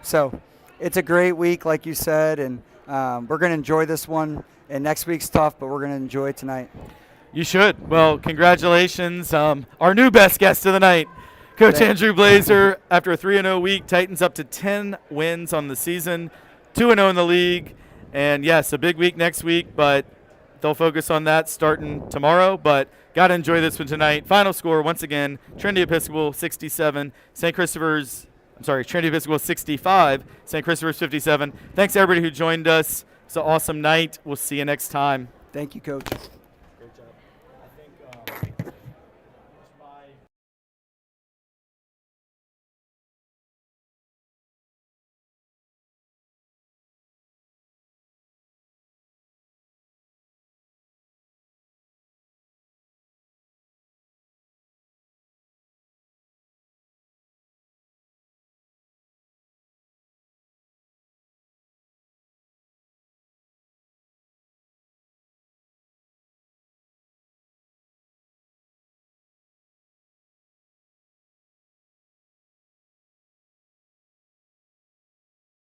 So it's a great week, like you said, and we're going to enjoy this one. And next week's tough, but we're going to enjoy it tonight. You should. Well, congratulations. Our new best guest of the night, Coach Andrew Blazer. After a 3-0 week, Titans up to 10 wins on the season, 2-0 in the league. And, yes, a big week next week, but they'll focus on that starting tomorrow. But got to enjoy this one tonight. Final score, once again, Trinity Episcopal 67, Trinity Episcopal 65, St. Christopher's 57. Thanks, everybody who joined us. It's an awesome night. We'll see you next time. Thank you, Coach.